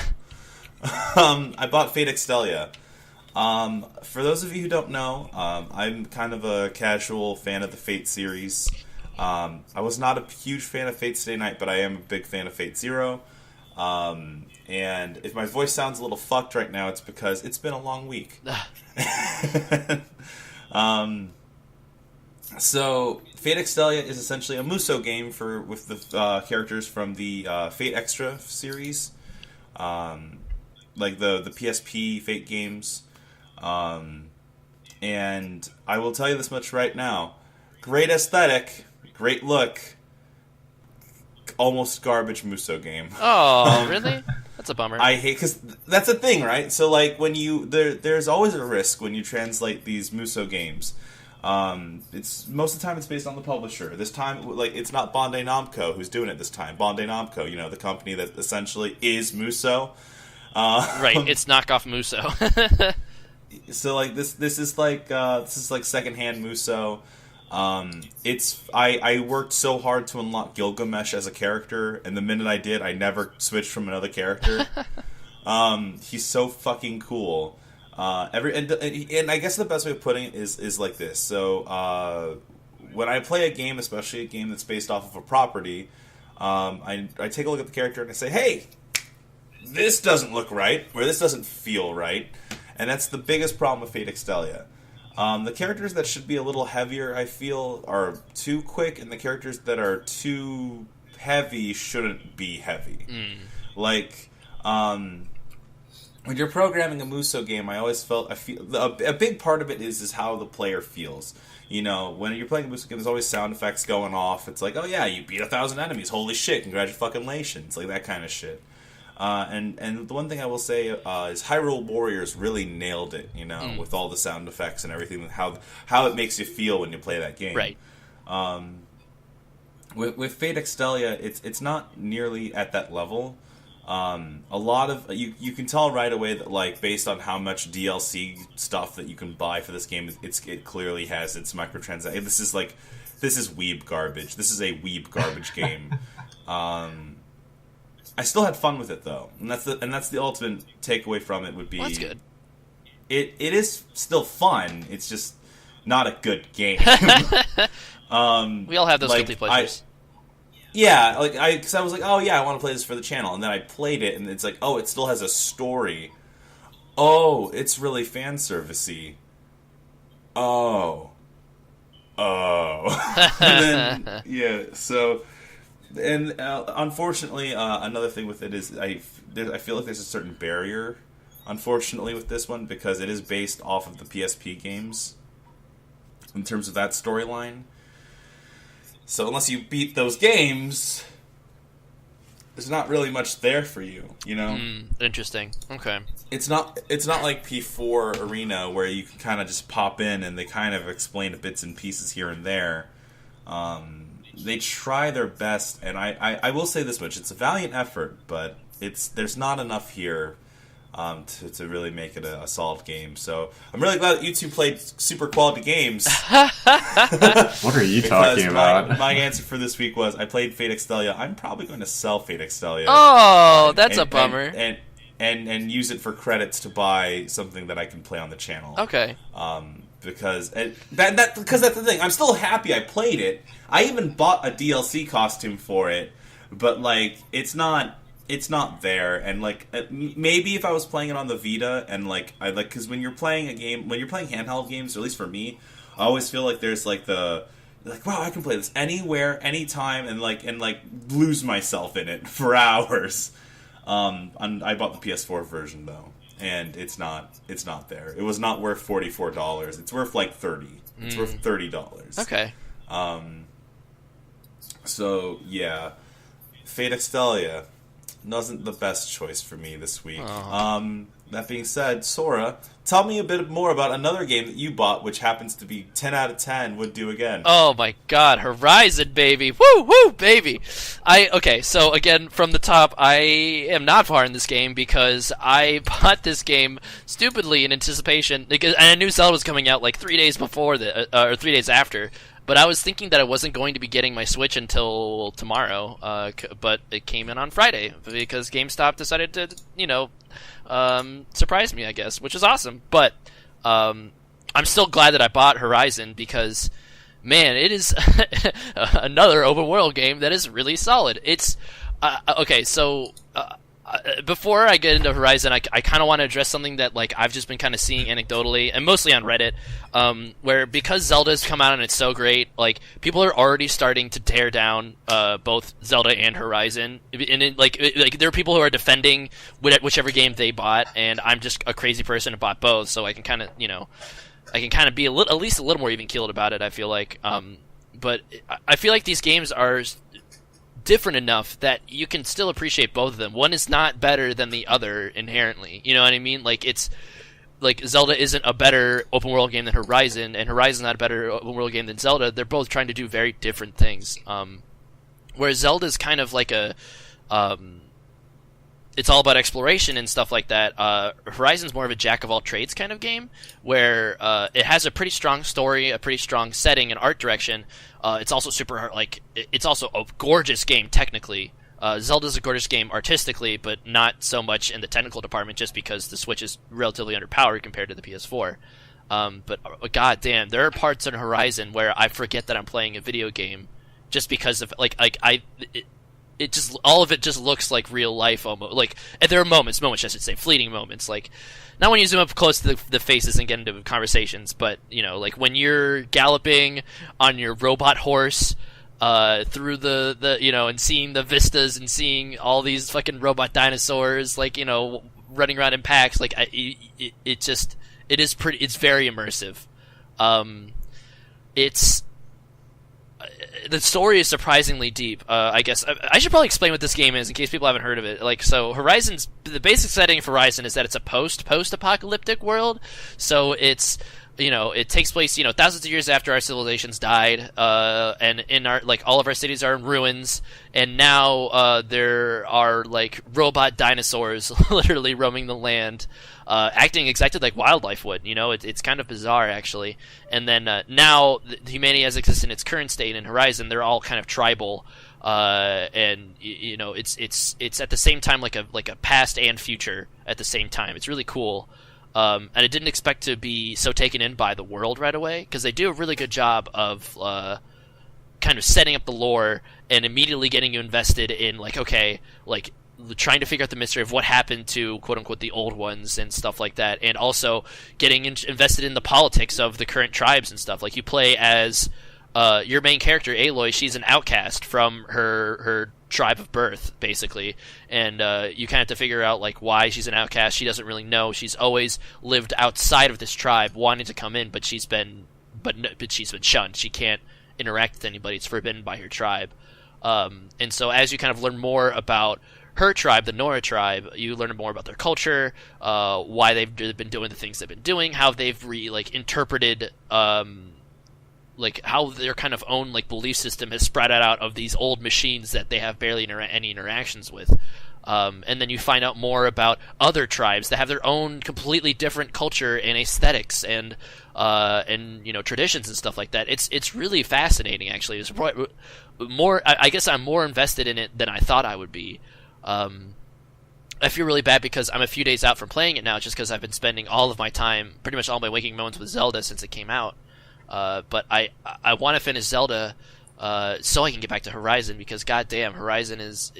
I bought Fate Extelia. For those of you who don't know, I'm kind of a casual fan of the Fate series. I was not a huge fan of Fate Stay Night, but I am a big fan of Fate Zero. And if my voice sounds a little fucked right now, it's because it's been a long week. So Fate Extelia is essentially a Musou game with the characters from the Fate Extra series, like the PSP Fate games. And I will tell you this much right now: great aesthetic, great look, almost garbage Musou game. Oh, really? That's a bummer. I hate, because that's a thing, right? So like when there's always a risk when you translate these Musou games. It's most of the time it's based on the publisher. This time, like, it's not Bandai Namco who's doing it this time. Bandai Namco, the company that essentially is Musou. Right, it's knockoff Musou. So like this is like secondhand Musou. I worked so hard to unlock Gilgamesh as a character, and the minute I did, I never switched from another character. He's so fucking cool. And I guess the best way of putting it is like this. So when I play a game, especially a game that's based off of a property, I take a look at the character and I say, hey, this doesn't look right, or this doesn't feel right. And that's the biggest problem with Fate Extelia. The characters that should be a little heavier, I feel, are too quick, and the characters that are too heavy shouldn't be heavy. Like, when you're programming a Musou game, I feel a big part of it is how the player feels. When you're playing a Musou game, there's always sound effects going off. It's like, oh yeah, you beat 1,000 enemies. Holy shit, congratulations. Like that kind of shit. And the one thing I will say is Hyrule Warriors really nailed it, with all the sound effects and everything, how it makes you feel when you play that game. Right. With Fate Extelia, it's not nearly at that level. A lot of you can tell right away that, like, based on how much DLC stuff that you can buy for this game, it clearly has its microtransactions. This is weeb garbage. This is a weeb garbage game. I still had fun with it though, and that's the ultimate takeaway from it would be. Well, that's good. It is still fun. It's just not a good game. We all have those guilty pleasures. Yeah, because I was like, oh yeah, I want to play this for the channel, and then I played it, and it's like, oh, it still has a story. Oh, it's really fan servicey. Oh. And then yeah, so. And unfortunately, another thing with it is I feel like there's a certain barrier, unfortunately, with this one, because it is based off of the PSP games in terms of that storyline. So unless you beat those games, there's not really much there for you, Interesting. Okay. It's not like P4 Arena where you can kind of just pop in and they kind of explain bits and pieces here and there. They try their best, and I will say this much: it's a valiant effort, but there's not enough here to really make it a solid game. So I'm really glad that you two played super quality games. What are you talking about? My answer for this week was I played Fate Extelia. I'm probably going to sell Fate Extelia. Oh, that's a bummer. And use it for credits to buy something that I can play on the channel. Okay. Because that's the thing. I'm still happy I played it. I even bought a DLC costume for it, but like it's not there. And like maybe if I was playing it on the Vita and because when you're playing handheld games, or at least for me, I always feel like there's wow, I can play this anywhere, anytime, and lose myself in it for hours. I bought the PS4 version though. And it's not there. It was not worth $44. It's worth like $30. It's worth $30. Okay. So yeah, Fate Extelia wasn't the best choice for me this week. that being said, Sora, tell me a bit more about another game that you bought, which happens to be 10 out of 10 would do again. Oh my god, Horizon, baby. Woo, woo, baby. Okay, so again, from the top, I am not far in this game because I bought this game stupidly in anticipation, and I knew Zelda was coming out like 3 days before, or 3 days after, but I was thinking that I wasn't going to be getting my Switch until tomorrow, but it came in on Friday because GameStop decided to, surprise me, I guess, which is awesome. But I'm still glad that I bought Horizon because, man, it is another open world game that is really solid. It's okay. So before I get into Horizon, I kind of want to address something that like I've just been kind of seeing anecdotally and mostly on Reddit, where because Zelda's come out and it's so great, like people are already starting to tear down both Zelda and Horizon, and like there are people who are defending whichever game they bought, and I'm just a crazy person who bought both, so I can kind of be at least a little more even keeled about it. I feel like, but I feel like these games are different enough that you can still appreciate both of them. One is not better than the other inherently. You know what I mean? Like it's like Zelda isn't a better open world game than Horizon, and Horizon's not a better open world game than Zelda. They're both trying to do very different things. Whereas Zelda's kind of like it's all about exploration and stuff like that. Horizon's more of a jack of all trades kind of game, where it has a pretty strong story, a pretty strong setting and art direction. It's also it's also a gorgeous game technically. Zelda's a gorgeous game artistically, but not so much in the technical department, just because the Switch is relatively underpowered compared to the PS4. But goddamn, there are parts in Horizon where I forget that I'm playing a video game, just because of it just all of it just looks like real life almost. Like there are moments I should say, fleeting moments, like not when you zoom up close to the faces and get into conversations, but like when you're galloping on your robot horse through the and seeing the vistas and seeing all these fucking robot dinosaurs running around in packs, like it's very immersive. The story is surprisingly deep. I guess I should probably explain what this game is in case people haven't heard of it. So the basic setting of Horizon is that it's a post-apocalyptic world. So it's it takes place thousands of years after our civilizations died, and in our all of our cities are in ruins, and now there are robot dinosaurs literally roaming the land, acting exactly like wildlife would. It's kind of bizarre actually. And then now humanity as exists in its current state in Horizon, they're all kind of tribal, and it's at the same time like a past and future at the same time. It's really cool. And I didn't expect to be so taken in by the world right away, because they do a really good job of kind of setting up the lore and immediately getting you invested in trying to figure out the mystery of what happened to quote-unquote the old ones and stuff like that, and also getting invested in the politics of the current tribes and stuff. Like you play as your main character, Aloy. She's an outcast from her tribe of birth, basically, and you kind of have to figure out why she's an outcast. She doesn't really know. She's always lived outside of this tribe, wanting to come in, but she's been shunned. She can't interact with anybody. It's forbidden by her tribe. And so as you kind of learn more about her tribe, the Nora tribe, you learn more about their culture, why they've been doing the things they've been doing, how they've interpreted how their kind of own belief system has spread out of these old machines that they have barely any interactions with. And then you find out more about other tribes that have their own completely different culture and aesthetics and traditions and stuff like that. It's really fascinating actually. It's more. I guess I'm more invested in it than I thought I would be. I feel really bad because I'm a few days out from playing it now, just because I've been spending all of my time, pretty much all my waking moments, with Zelda since it came out. But I want to finish Zelda so I can get back to Horizon, because goddamn, Horizon is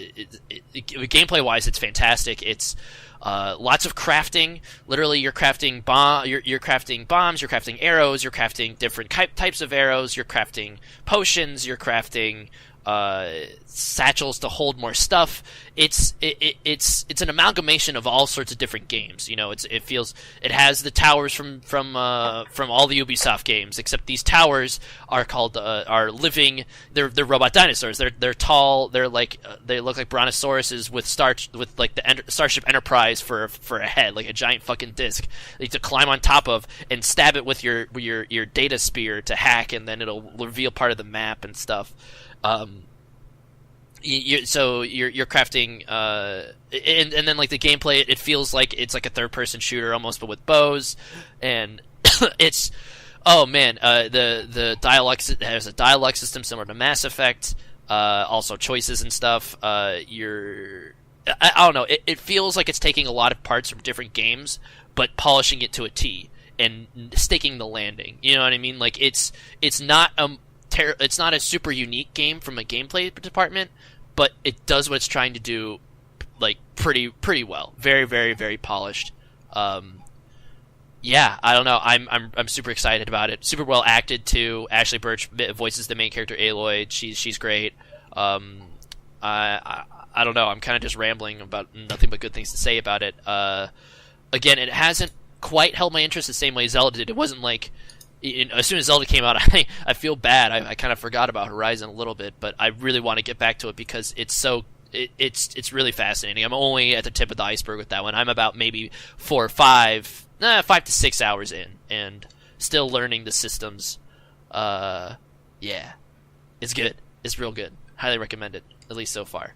gameplay wise, it's fantastic. It's lots of crafting. Literally, you're crafting you're crafting bombs, you're crafting arrows, you're crafting different types of arrows, you're crafting potions, you're crafting satchels to hold more stuff. It's an amalgamation of all sorts of different games. You know, it has the towers from all the Ubisoft games, except these towers are called are living. They're robot dinosaurs. They're tall. They're like they look like brontosauruses with like the Starship Enterprise for a head, like a giant fucking disc. You have to climb on top of and stab it with your data spear to hack, and then it'll reveal part of the map and stuff. So you're crafting, and then like the gameplay, it feels like it's like a third-person shooter almost, but with bows, and it's the dialogue has a dialogue system similar to Mass Effect, also choices and stuff. I don't know, it feels like it's taking a lot of parts from different games, but polishing it to a T and staking the landing. You know what I mean? Like it's not it's not a super unique game from a gameplay department, but it does what it's trying to do, like pretty well. Very, very, very polished. Yeah, I don't know. I'm super excited about it. Super well acted too. Ashley Birch voices the main character Aloy. She's great. I don't know. I'm kind of just rambling about nothing but good things to say about it. Again, it hasn't quite held my interest the same way Zelda did. It wasn't like as soon as Zelda came out, I feel bad. I kind of forgot about Horizon a little bit, but I really want to get back to it because it's it's really fascinating. I'm only at the tip of the iceberg with that one. I'm about maybe 5 to 6 hours in, and still learning the systems. Yeah, it's good. It's real good. Highly recommend it, at least so far.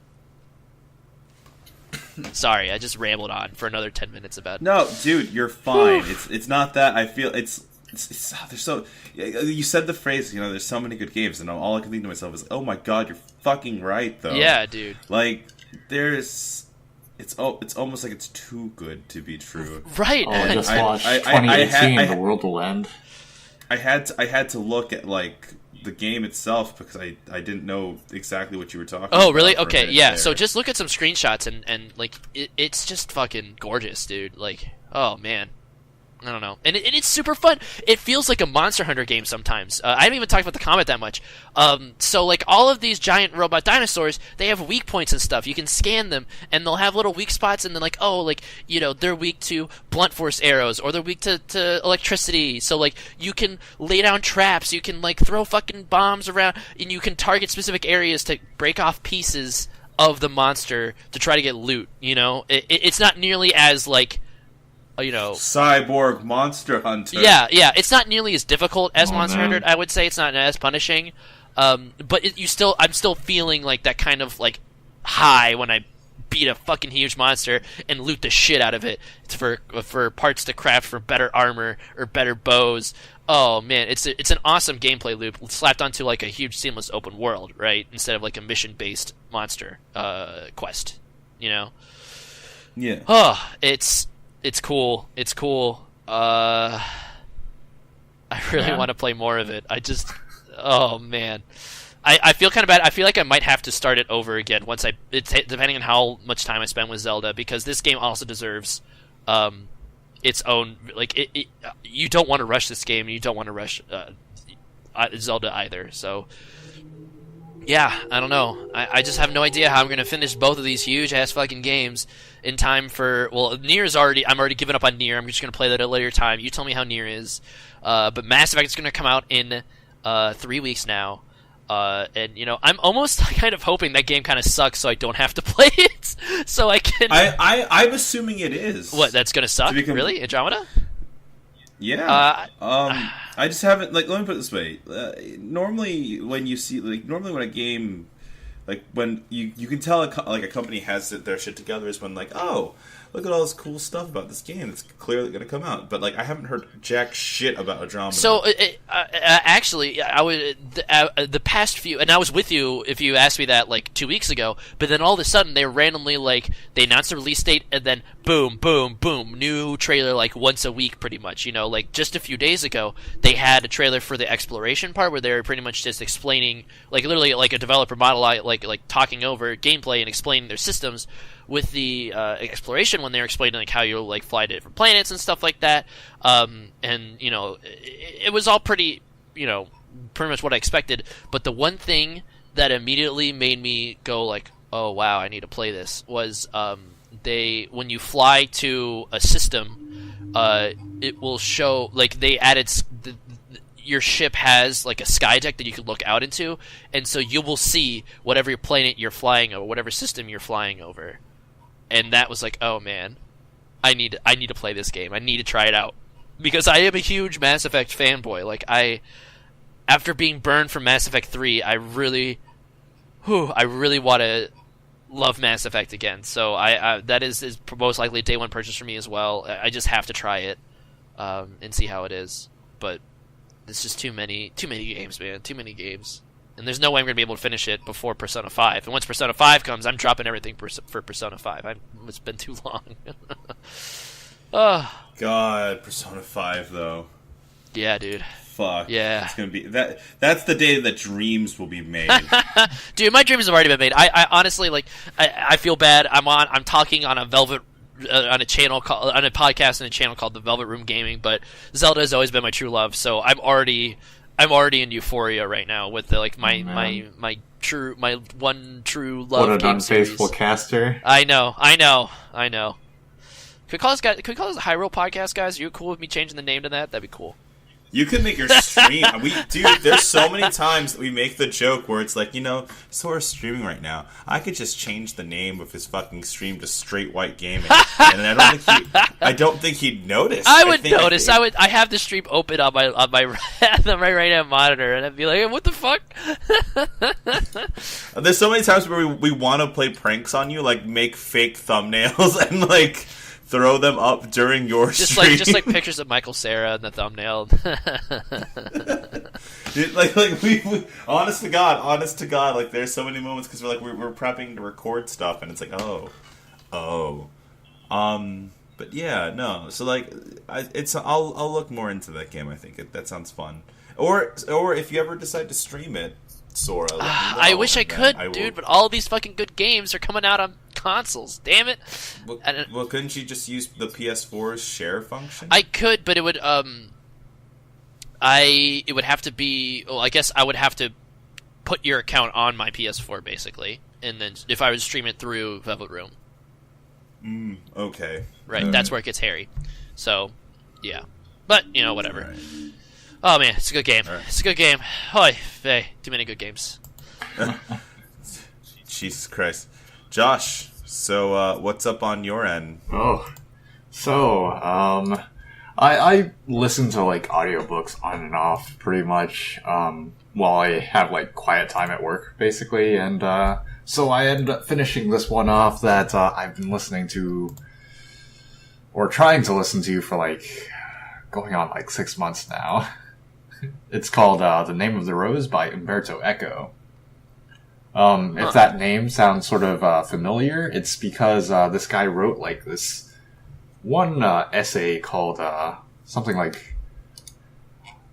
Sorry, I just rambled on for another 10 minutes about it. No, dude, you're fine. It's not that. I feel it's there's so. You said the phrase, you know, there's so many good games, and all I can think to myself is, oh my god, you're fucking right, though. Yeah, dude. Like, it's almost like it's too good to be true. Right. Oh, I just watched 2018, The World Will End. I had to look at, like, the game itself because I didn't know exactly what you were talking about. Oh, really? Okay, yeah. There. So just look at some screenshots and like, it's just fucking gorgeous, dude. Like, oh, man. I don't know. And it's super fun. It feels like a Monster Hunter game sometimes. I haven't even talked about the combat that much. So, like, all of these giant robot dinosaurs, they have weak points and stuff. You can scan them, and they'll have little weak spots, and then, like, oh, like, you know, they're weak to blunt force arrows, or they're weak to electricity. So, like, you can lay down traps, you can, like, throw fucking bombs around, and you can target specific areas to break off pieces of the monster to try to get loot, you know? It's not nearly as, like, you know, Cyborg Monster Hunter. Yeah, it's not nearly as difficult as Monster Hunter. I would say it's not as punishing, but I'm still feeling like that kind of like high when I beat a fucking huge monster and loot the shit out of it for parts to craft for better armor or better bows. Oh man, it's an awesome gameplay loop slapped onto like a huge seamless open world, right? Instead of like a mission based monster quest, you know? Yeah. Oh, It's cool. It's cool. I really want to play more of it. Oh man, I feel kind of bad. I feel like I might have to start it over again depending on how much time I spend with Zelda, because this game also deserves its own. Like you don't want to rush this game, and you don't want to rush Zelda either. So. Yeah, I don't know. I just have no idea how I'm going to finish both of these huge-ass fucking games in time for... Well, I'm already giving up on Nier. I'm just going to play that at a later time. You tell me how Nier is. But Mass Effect is going to come out in 3 weeks now. And, you know, I'm almost kind of hoping that game kind of sucks so I don't have to play it. So I can... I'm assuming it is. What, that's going to suck? Really? Andromeda? Yeah. I just haven't, like, let me put it this way. Normally when a game, like, when you can tell a company has their shit together is when, like, oh, look at all this cool stuff about this game. It's clearly going to come out. But, like, I haven't heard jack shit about Andromeda. So, actually, I would the past few, and I was with you if you asked me that, like, 2 weeks ago, but then all of a sudden they randomly, like, they announced the release date, and then boom, boom, boom, new trailer, like, once a week, pretty much, you know? Like, just a few days ago, they had a trailer for the exploration part where they were pretty much just explaining, like, literally, like, a developer model, like talking over gameplay and explaining their systems. With the exploration, when they were explaining like how you'll like fly to different planets and stuff like that, and you know, it was all pretty, you know, pretty much what I expected. But the one thing that immediately made me go like, oh wow, I need to play this was when you fly to a system, it will show like they added your ship has like a sky deck that you can look out into, and so you will see whatever planet you're flying over, whatever system you're flying over, and that was like, oh man, I need to play this game. I need to try it out because I am a huge Mass Effect fanboy. Like after being burned from Mass Effect 3, I really want to love Mass Effect again. So that is most likely a day one purchase for me as well. I just have to try it and see how it is. But it's just too many games, man. Too many games. And there's no way I'm going to be able to finish it before Persona 5. And once Persona 5 comes, I'm dropping everything for Persona 5. It's been too long. Oh. God, Persona 5, though. Yeah, dude. Fuck. Yeah. It's gonna be that's the day that dreams will be made. Dude, my dreams have already been made. I honestly, like, I feel bad. I'm talking on a Velvet... on a podcast and a channel called the Velvet Room Gaming, but Zelda has always been my true love, so I'm already in euphoria right now with the, like my one true love. What an game unfaithful series. caster! I know. Could we call this the Hyrule Podcast, guys? Are you cool with me changing the name to that? That'd be cool. You could make your stream. Dude, there's so many times that we make the joke where it's like, so we're streaming right now. I could just change the name of his fucking stream to Straight White Gaming, and I don't think he'd notice. I would notice. I have the stream open on my right hand monitor, and I'd be like, what the fuck? There's so many times where we want to play pranks on you, like make fake thumbnails and like throw them up during your stream. Just like pictures of Michael Cera in the thumbnail. Dude, like we honest to God, like there's so many moments because we're prepping to record stuff and it's like but yeah, no. So like I'll look more into that game. I think that sounds fun. Or if you ever decide to stream it, Sora. Let me know, I wish I could, dude, but all these fucking good games are coming out on consoles. Damn it! Well, couldn't you just use the PS4's share function? I could, but it would it would have to be. Well, I guess I would have to put your account on my PS4 basically, and then if I would stream it through Velvet Room. Okay. Right, that's where it gets hairy. So, yeah, but whatever. Right. Oh man, it's a good game. Right. It's a good game. Hoy, hey, too many good games. Jesus Christ, Josh. So, what's up on your end? I listen to like audiobooks on and off pretty much while I have like quiet time at work, basically, and so I ended up finishing this one off that I've been listening to or trying to listen to for like going on like 6 months now. It's called The Name of the Rose by Umberto Eco. If that name sounds sort of familiar, it's because this guy wrote like this one essay called something like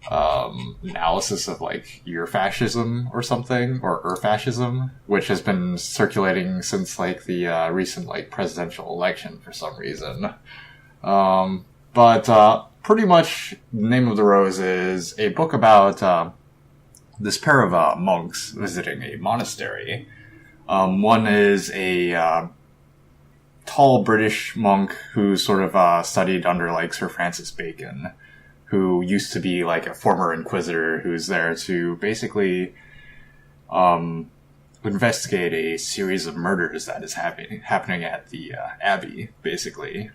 analysis of like Eurofascism or something, or Urfascism, which has been circulating since like the recent like presidential election for some reason. But pretty much, The Name of the Rose is a book about this pair of monks visiting a monastery. One is a tall British monk who sort of studied under like Sir Francis Bacon, who used to be like a former inquisitor who's there to basically investigate a series of murders that is happening at the abbey, basically.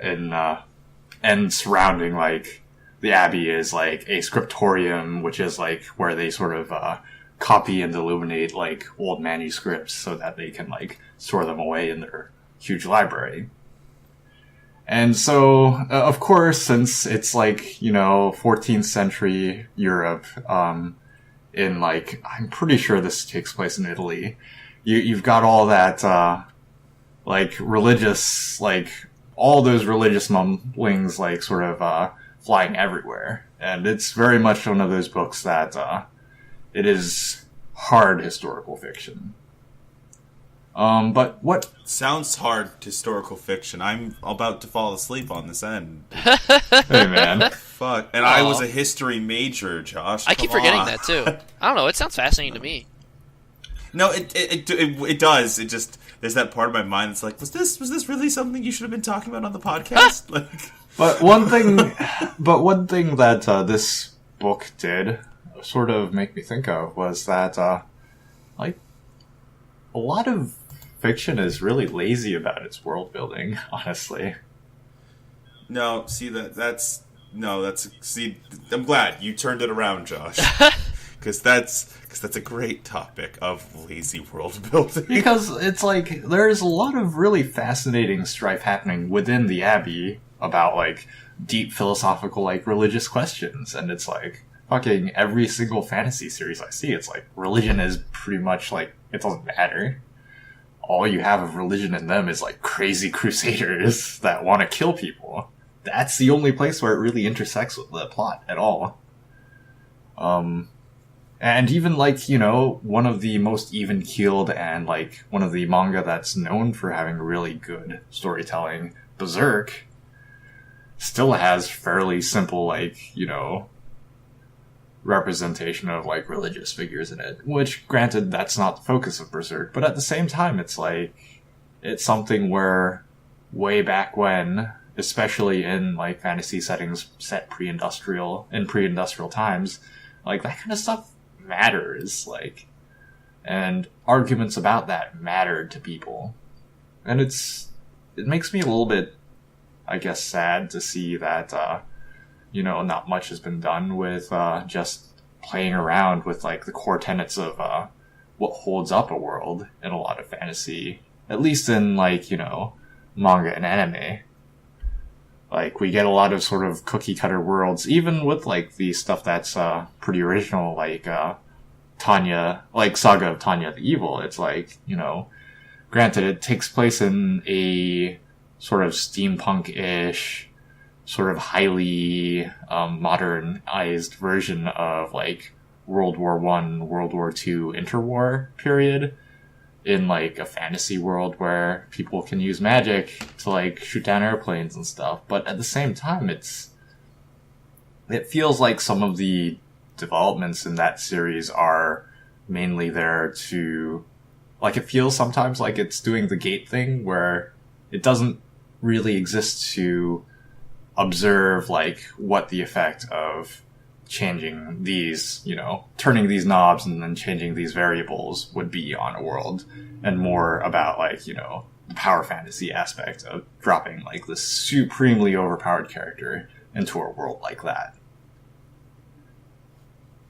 And surrounding, like, the abbey is, like, a scriptorium, which is, like, where they sort of copy and illuminate, like, old manuscripts so that they can, like, store them away in their huge library. And so, of course, since it's, like, 14th century Europe, in, like, I'm pretty sure this takes place in Italy, you've got all that, like, religious, like, all those religious mumblings, like, sort of, flying everywhere. And it's very much one of those books that, it is hard historical fiction. But what... Sounds hard historical fiction. I'm about to fall asleep on this end. Hey, man. Fuck. And I was a history major, Josh. I keep forgetting that, too. I don't know, it sounds fascinating to me. No, it does. It just there's that part of my mind that's like, was this really something you should have been talking about on the podcast? Like, but one thing that this book did sort of make me think of was that like a lot of fiction is really lazy about its world building. Honestly, no. See that's I'm glad you turned it around, Josh. Because that's a great topic of lazy world building. Because it's like there's a lot of really fascinating strife happening within the Abbey about like deep philosophical like religious questions, and it's like fucking every single fantasy series I see, it's like religion is pretty much like it doesn't matter. All you have of religion in them is like crazy crusaders that want to kill people. That's the only place where it really intersects with the plot at all. And even, like, you know, one of the most even-keeled and, like, one of the manga that's known for having really good storytelling, Berserk, still has fairly simple, like, you know, representation of, like, religious figures in it. Which, granted, that's not the focus of Berserk, but at the same time, it's, like, it's something where, way back when, especially in, like, fantasy settings set pre-industrial times, like, that kind of stuff matters, like, and arguments about that mattered to people. And it makes me a little bit, I guess, sad to see that, you know, not much has been done with, just playing around with, like, the core tenets of, what holds up a world in a lot of fantasy. At least in, like, you know, manga and anime. Like, we get a lot of sort of cookie-cutter worlds, even with, like, the stuff that's, pretty original, like, Tanya, like, Saga of Tanya the Evil. It's like, you know, granted, it takes place in a sort of steampunk-ish, sort of highly, modernized version of, like, World War I, World War II interwar period. In, like, a fantasy world where people can use magic to, like, shoot down airplanes and stuff. But at the same time, it feels like some of the developments in that series are mainly there to, like, it feels sometimes like it's doing the Gate thing where it doesn't really exist to observe, like, what the effect of changing these, you know, turning these knobs and then changing these variables would be on a world, and more about, like, you know, the power fantasy aspect of dropping, like, this supremely overpowered character into a world like that.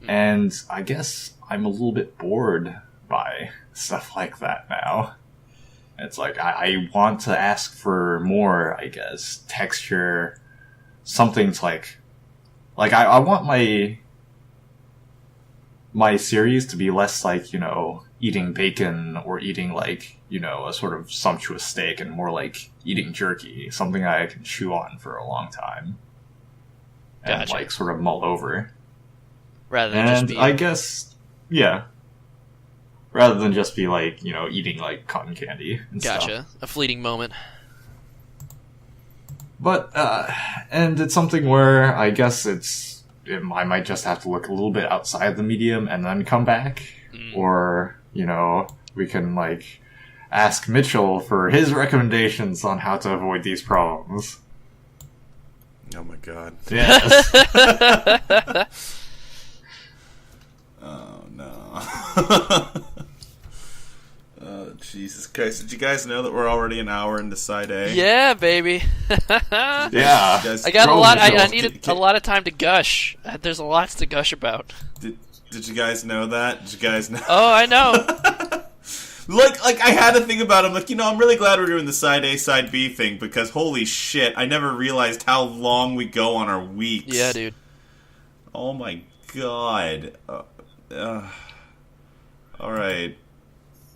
And I guess I'm a little bit bored by stuff like that now. It's like, I want to ask for more, I guess, texture, something to, like, I want my series to be less like, you know, eating bacon or eating, like, you know, a sort of sumptuous steak, and more like eating jerky, something I can chew on for a long time. And, gotcha. like, sort of mull over. Rather than and just be... I guess, yeah. Rather than just be, like, you know, eating, like, cotton candy and Gotcha. stuff. A fleeting moment. But, and it's something where I guess I might just have to look a little bit outside the medium and then come back. Or, you know, we can, like, ask Mitchell for his recommendations on how to avoid these problems. Oh my god. Yes. Oh no. Oh, Jesus Christ. Did you guys know that we're already an hour into Side A? Yeah, baby. Yeah. I got a lot. I needed a lot of time to gush. There's a lot to gush about. Did you guys know that? Did you guys know? Oh, I know. Like I had to think about it. I'm like, you know, I'm really glad we're doing the Side A, Side B thing, because holy shit, I never realized how long we go on our weeks. Yeah, dude. Oh my god. Alright.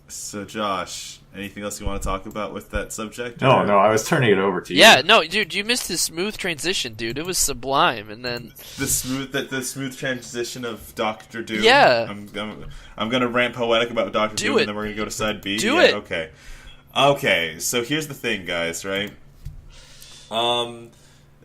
So, Josh, anything else you want to talk about with that subject? No, I was turning it over to you. Yeah, no, dude, you missed his smooth transition, dude. It was sublime, and then the smooth transition of Doctor Doom. Yeah, I'm gonna rant poetic about Doctor Doom, and then we're gonna go to Side B. Do it. Okay. So here's the thing, guys. Right. Over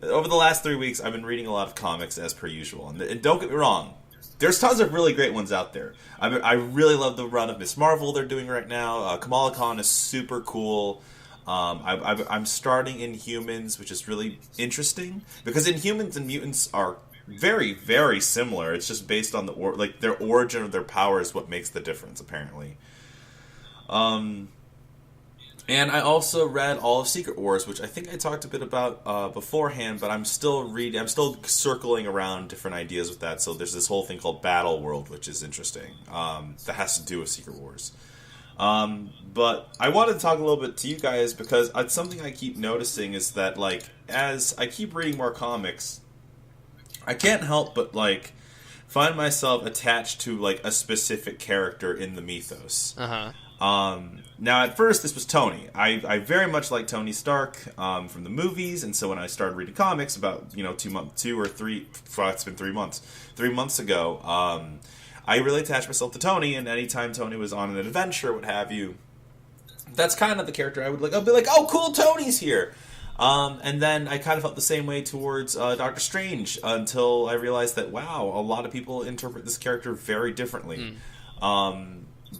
the last 3 weeks, I've been reading a lot of comics as per usual, and don't get me wrong, there's tons of really great ones out there. I really love the run of Miss Marvel they're doing right now. Kamala Khan is super cool. I'm starting Inhumans, which is really interesting because Inhumans and mutants are very, very similar. It's just based on their origin of their power is what makes the difference, apparently. And I also read all of Secret Wars, which I think I talked a bit about beforehand, but I'm still circling around different ideas with that. So there's this whole thing called Battle World, which is interesting, that has to do with Secret Wars. But I wanted to talk a little bit to you guys because it's something I keep noticing is that, like, as I keep reading more comics, I can't help but, like, find myself attached to, like, a specific character in the mythos. Now, at first, this was Tony. I very much like Tony Stark from the movies, and so when I started reading comics about, 2 or 3, well, it's been 3 months, 3 months ago, I really attached myself to Tony, and anytime Tony was on an adventure, what have you, that's kind of the character I'd be like, oh, cool, Tony's here! And then I kind of felt the same way towards Doctor Strange until I realized that, wow, a lot of people interpret this character very differently.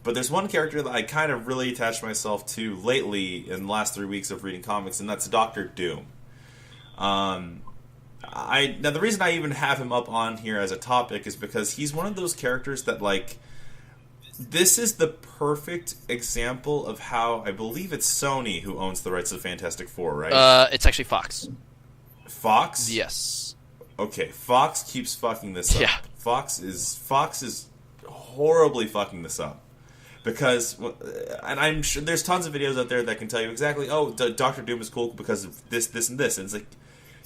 But there's one character that I kind of really attached myself to lately in the last 3 weeks of reading comics, and that's Doctor Doom. Now, the reason I even have him up on here as a topic is because he's one of those characters that, like, this is the perfect example of how, I believe it's Sony who owns the rights to Fantastic Four, right? It's actually Fox. Fox? Yes. Okay, Fox keeps fucking this up. Yeah. Fox is horribly fucking this up. Because, and I'm sure there's tons of videos out there that can tell you exactly, oh, Doctor Doom is cool because of this, this, and this. And it's like,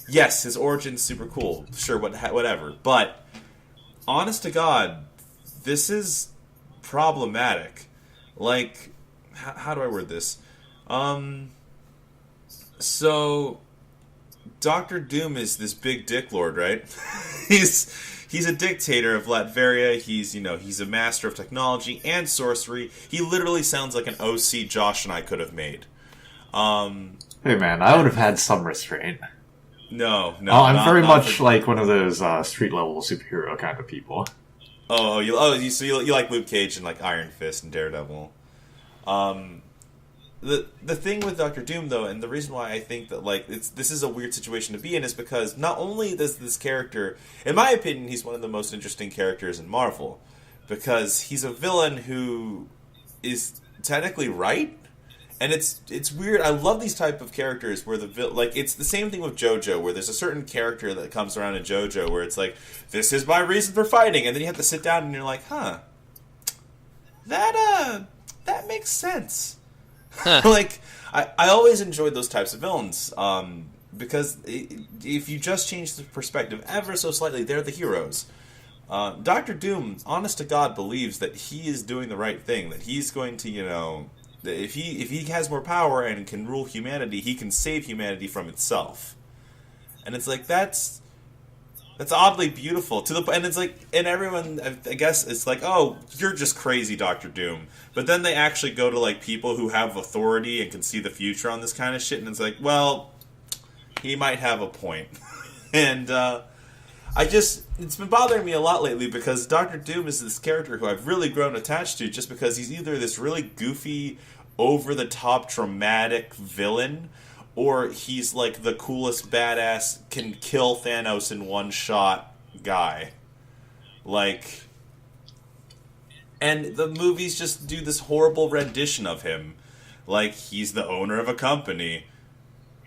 yes, his origin's super cool. Sure, whatever. But, honest to God, this is problematic. Like, how do I word this? So, Doctor Doom is this big dick lord, right? He's a dictator of Latveria. He's a master of technology and sorcery. He literally sounds like an OC Josh and I could have made. Hey man, I would have had some restraint. No. I'm very much like one of those street level superhero kind of people. You like Luke Cage and like Iron Fist and Daredevil. The thing with Doctor Doom, though, and the reason why I think that, like, this is a weird situation to be in is because not only does this character, in my opinion, he's one of the most interesting characters in Marvel, because he's a villain who is technically right, and it's weird. I love these type of characters where it's the same thing with JoJo, where there's a certain character that comes around in JoJo where it's like, this is my reason for fighting, and then you have to sit down and you're like, huh, that makes sense. Like, I always enjoyed those types of villains, because if you just change the perspective ever so slightly, they're the heroes. Doctor Doom, honest to God, believes that he is doing the right thing, that he's going to, if he has more power and can rule humanity, he can save humanity from itself. And it's like, that's oddly beautiful and it's like, and everyone, I guess it's like, oh, you're just crazy, Doctor Doom. But then they actually go to, like, people who have authority and can see the future on this kind of shit, and it's like, well, he might have a point. And it's been bothering me a lot lately because Doctor Doom is this character who I've really grown attached to just because he's either this really goofy, over-the-top, dramatic villain, or he's like the coolest badass, can kill Thanos in one shot guy. Like, and the movies just do this horrible rendition of him. Like, he's the owner of a company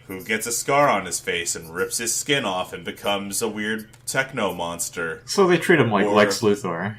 who gets a scar on his face and rips his skin off and becomes a weird techno monster. So they treat him like Lex Luthor.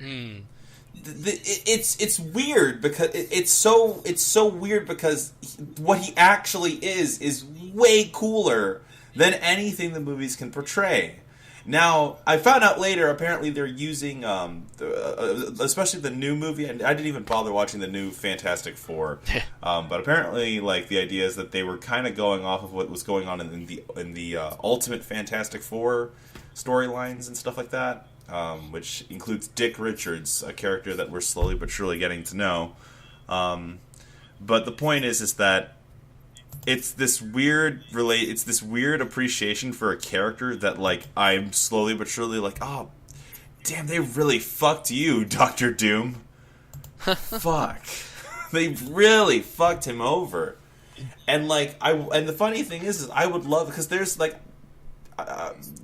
It's weird because it's so weird because what he actually is way cooler than anything the movies can portray. Now, I found out later, apparently they're using, especially the new movie, and I didn't even bother watching the new Fantastic Four, but apparently, like, the idea is that they were kind of going off of what was going on in the Ultimate Fantastic Four storylines and stuff like that, which includes Dick Richards, a character that we're slowly but surely getting to know. But the point is that it's this weird appreciation for a character that, like, I'm slowly but surely like, oh, damn, they really fucked you, Dr. Doom. Fuck. They really fucked him over. And like and the funny thing is I would love, because there's like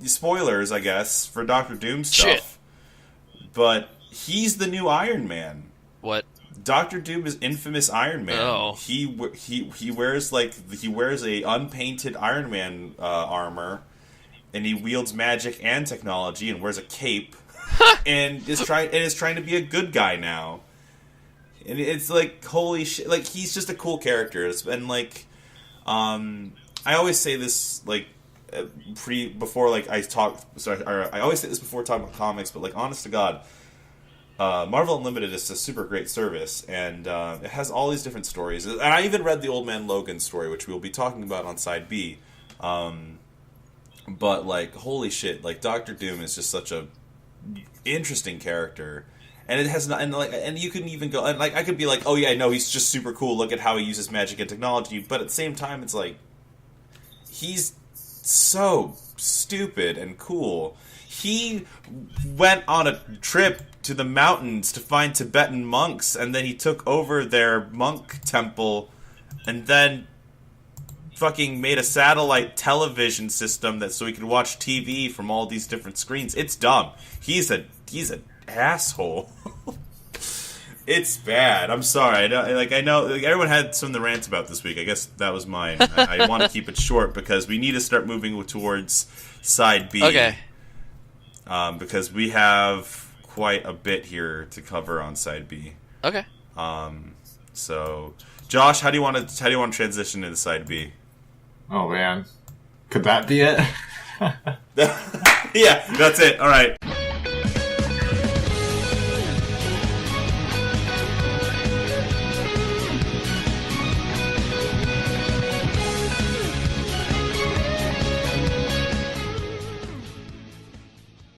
spoilers, I guess, for Dr. Doom stuff. Shit. But he's the new Iron Man. What? Dr. Doom is infamous Iron Man. Oh. He wears a unpainted Iron Man armor, and he wields magic and technology, and wears a cape, and is trying to be a good guy now. And it's like, holy shit! Like, he's just a cool character. And like, I always say this like I always say this before talking about comics, but like, honest to God. Marvel Unlimited is a super great service, and it has all these different stories. And I even read the Old Man Logan story, which we'll be talking about on Side B. But like, holy shit! Like, Doctor Doom is just such a interesting character, and it has not. And you can even go, and like, I could be like, oh yeah, no, he's just super cool. Look at how he uses magic and technology. But at the same time, it's like, he's so stupid and cool. He went on a trip to the mountains to find Tibetan monks, and then he took over their monk temple, and then fucking made a satellite television system so he could watch TV from all these different screens. It's dumb. He's an asshole. It's bad. I'm sorry. I know everyone had some of the rants about this week. I guess that was mine. I want to keep it short because we need to start moving towards Side B. Okay. Because we have quite a bit here to cover on Side B. Okay. So, Josh, how do you want to transition into Side B? Oh man, could that be it? Yeah, that's it. All right.